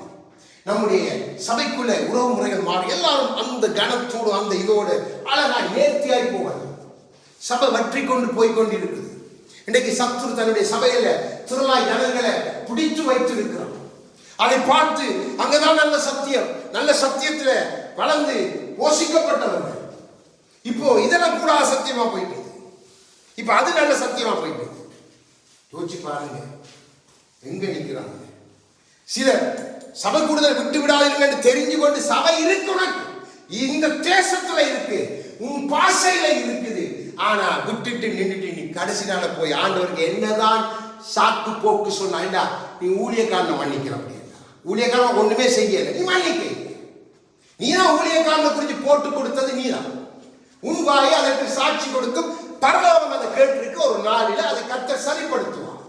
நம்முடைய சபைக்குள்ள உறவு முறைகள் மாறி எல்லாரும் அந்த கனத்தோடு அந்த இதோடு அழகாய் நேர்த்தியாய் போவாங்க. சபை வற்றி கொண்டு போய்கொண்டிருக்குது. இன்றைக்கு சத்துரு தன்னுடைய சபையில திரளாய் ஜனங்களை பிடித்து வைத்திருக்கிறான். அதை பார்த்து அங்கதான் நல்ல சத்தியம், நல்ல சத்தியத்துல வளர்ந்து போஷிக்கப்பட்டவர்கள் இப்போ இதெல்லாம் கூட சத்தியமா போயிட்டு, இப்ப அது நல்ல சத்தியமா போயிட்டு. யோசிச்சு பாருங்க எங்க நிற்கிறாங்க. சிலர் சபை கூடுதல் விட்டு விடாதீர்கள் தெரிஞ்சு கொண்டு சபை இருக்கு, உனக்கு இந்த தேசத்துல இருக்கு, உன் பாசையில இருக்குது, ஆனா விட்டுட்டு நின்றுட்டு நீ கடைசி நாள போய் ஆண்டவருக்கு என்னதான் சாக்கு போக்கு சொன்னா, நீ ஊழியக்காரனை மன்னிக்கிற அப்படின்னா ஊழியக்காரன் ஒண்ணுமே செய்யல, நீ மன்னிக்க. நீதான் ஊழியக்காரனை குறித்து போட்டு கொடுத்தது நீதான். உன் வாயை அதற்கு சாட்சி கொடுக்கும், பரலோகம் அதை கேட்டிருக்கு. ஒரு நாளில அதை கர்த்தர் சரிப்படுத்துவார்.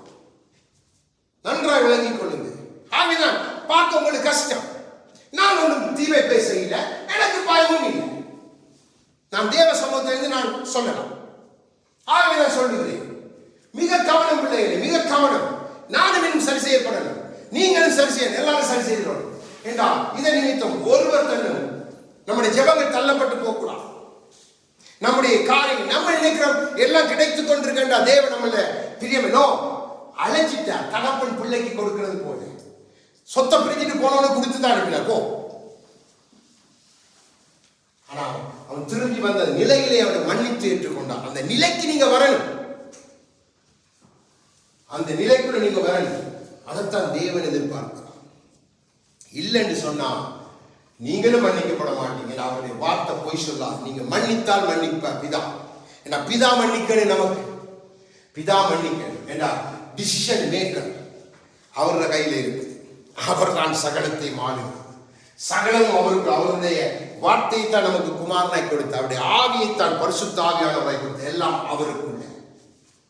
நன்றாக விளங்கிக் கொள்ளுங்க. ஆகிதான் பார்க்க உங்களுக்கு கஷ்டம். நான் ஒன்றும் தீமை பேசல, எனக்கு பயமும் இல்லை. நான் தேவ சமூகத்திலிருந்து நான் சொல்லலாம். ஆகவே நான் சொல்லுகிறேன், மிக கவனம் பிள்ளைகளே, மிக கவனம். நானும் இன்னும் சரி செய்யப்படணும், நீங்களும் சரி செய்யணும், எல்லாரும் சரி செய்யணும். என்றால் இதை நிமித்தம் ஒருவர் தள்ளும் நம்முடைய ஜெபங்கள் தள்ளப்பட்டு போகக்கூடாது. நம்முடைய காரியம் நம்ம நினைக்கிறோம் எல்லாம் கிடைத்துக் கொண்டிருக்கின்ற தேவன் நம்மள பிரியமோ அழைச்சிட்டா தகப்பன் பிள்ளைக்கு கொடுக்கிறது போல சொத்தை பிரிச்சுட்டு போனவனு கொடுத்துதான் அனுப்பினார் போ. ஆனா அவன் திரும்பி வந்த நிலையிலே அவனை மன்னித்து ஏற்றுக்கொண்டான். அந்த நிலைக்கு நீங்க வரணும், அந்த நிலைக்குள்ள நீங்க வரணும். அதைத்தான் தேவன் எதிர்பார்க்கிறார். இல்லைன்னு சொன்னா நீங்களும் மன்னிக்கப்பட மாட்டீங்க. அவருடைய வார்த்தை போய் சொல்லலாம். நீங்க மன்னித்தால் மன்னிப்ப பிதா. ஏன்னா பிதா மன்னிக்கணும், நமக்கு பிதா மன்னிக்கணும். ஏன்னா டிசிஷன் மேக்கர் அவரோட கையில இருக்குது. அவர் தான் சகலத்தை மாறும். சகலம் அவருக்கு அவருடைய வார்த்தையை தான் நமக்கு குமாரனாய் கொடுத்து அவருடைய ஆவியைத்தான் பரிசுத்த ஆவியானவராய் கொடுத்து எல்லாம் அவருக்குள்ள.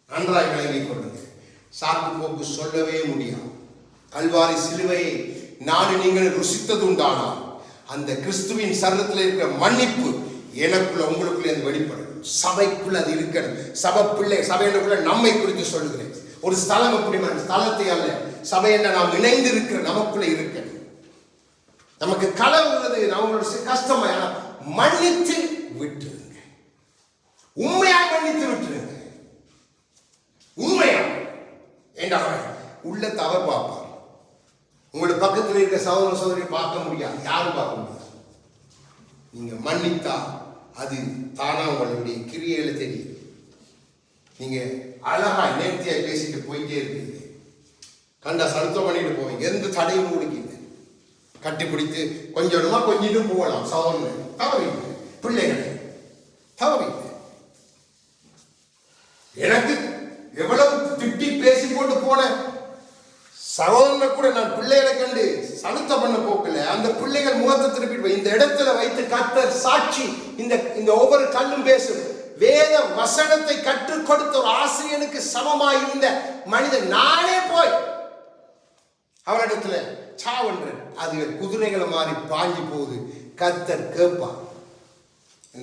நன்றாய் விளங்கிக் கொள்ளுங்க. சாக்கு போக்கு சொல்லவே முடியாது. கல்வாரி சிலுவையை நானும் நீங்கள் ருசித்தது உண்டானால் அந்த கிறிஸ்துவின் சரீரத்தில் இருக்கிற மன்னிப்பு எனக்குள்ள உங்களுக்குள்ள அது வெளிப்படும். சபைக்குள்ள அது இருக்கணும். சபைக்குள்ள நம்மை குறித்து சொல்லுகிறேன். ஒரு ஸ்தலம் எப்படி ஸ்தலத்தை அல்ல, சபை என்ற நாம் இணைந்து இருக்கிற நமக்குள்ள இருக்கணும். நமக்கு கலவுறது நம்மளோட கஷ்டமா, மன்னித்து விட்டுருங்க. உண்மையாய் மன்னித்து விட்டுருங்க. உண்மையா ஏண்டா உள்ள தவறு பார்ப்பார். உங்களோட பக்கத்தில் இருக்க சகோதர சகோதரியை பார்க்க முடியாது, யாரும் பார்க்க முடியாது. நீங்க மன்னித்தா அது தானா உங்களுடைய கிரியையில தெரியும். நீங்க அழகா நேர்த்தியா பேசிட்டு போயிட்டே இருக்கீங்க, கண்டா சருத்தம் பண்ணிட்டு போவீங்க, எந்த தடையும் கொடுக்கீங்க. கட்டிப்பிடித்து கொஞ்சமா கொஞ்சிட்டு போகலாம். சகோதரன் தவறீங்க, பிள்ளைகளை தவறீங்க. எனக்கு எவ்வளவு திட்டி பேசி போட்டு போன சகோதரனை கூட நான் பிள்ளைகளை கண்டு சலுத்த பண்ண போக்கல. அந்த பிள்ளைகள் முகத்தை திருப்பி இந்த இடத்துல வைத்து கர்த்தர் சாட்சி, இந்த ஒவ்வொரு கண்ணும் பேசும். வேத வசனத்தை கற்றுக் கொடுத்த ஒரு ஆசிரியனுக்கு சமமாய் இருந்த மனிதன் நானே போய் அவனிடத்துல சாவன்ற அது குதிரைகளை மாறி பாஞ்சி போகுது. கர்த்தர் கேட்பார்.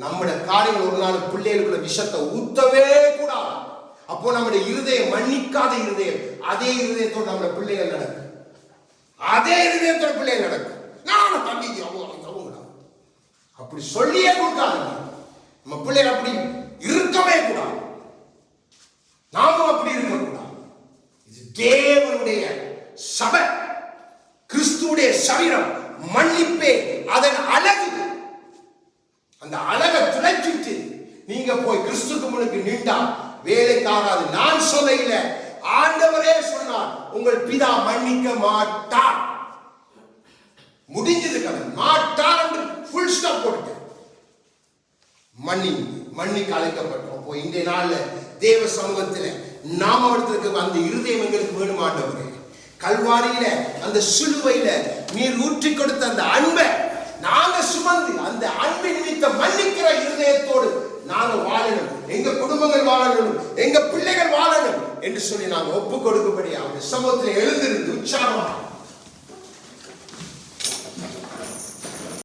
நம்முடைய காரியங்கள் ஒரு நாள் பிள்ளைகளுக்குள்ள விஷத்தை ஊத்தவே கூடாது. அப்போ நம்முடைய இருதயம் மன்னிக்காத இருதயம், அதே இருதயத்தோடு நம்முடைய பிள்ளைகள் நடக்கும். அதே இருதயத்தோட பிள்ளைகள் நடக்கும். நானும் தம்பிக்கு அப்படி சொல்லியே கொடுக்காது. நம்ம பிள்ளைகள் அப்படி இருக்கவே கூடாது. நாமும் அப்படி இருக்கக்கூடாது. இது தேவனுடைய சபை, கிறிஸ்துவுடைய சரீரம். மன்னிப்பே அதன் அழகு. அந்த அழகை துளைச்சிட்டு நீங்க போய் கிறிஸ்துக்கு முன்னுக்கு நின்றா வேலைக்காகாது. நான் சொல்ல இல்ல, ஆண்டவரே சொன்னார், உங்கள் பிதா மன்னிக்க மாட்டார். முடிஞ்சது கதை. மாட்டார் என்று ஃபுல் ஸ்டாப் போட்டு மன்னிக்க அழைக்கப்பட்டோம். அப்போ இன்றைய நாள்ல தேவ சமூகத்தில் நாம எடுத்துக்கு அந்த இருதயம் எங்களுக்கு வேணும். ஆண்டவரே, கல்வாரியில அந்த சிலுவையில நீர் ஊற்றி கொடுத்த அந்த அன்பை நாங்க சுமந்து அந்த அன்பை நிமித்த மன்னிக்கிற இருதயத்தோடு நாங்க வாழணும். எங்க குடும்பங்கள் வாழணும், எங்க பிள்ளைகள் வாழணும் என்று சொல்லி நாங்க ஒப்பு கொடுக்கும்படி அவருடைய சமூகத்தில் எழுந்திருந்து உற்சாகமாக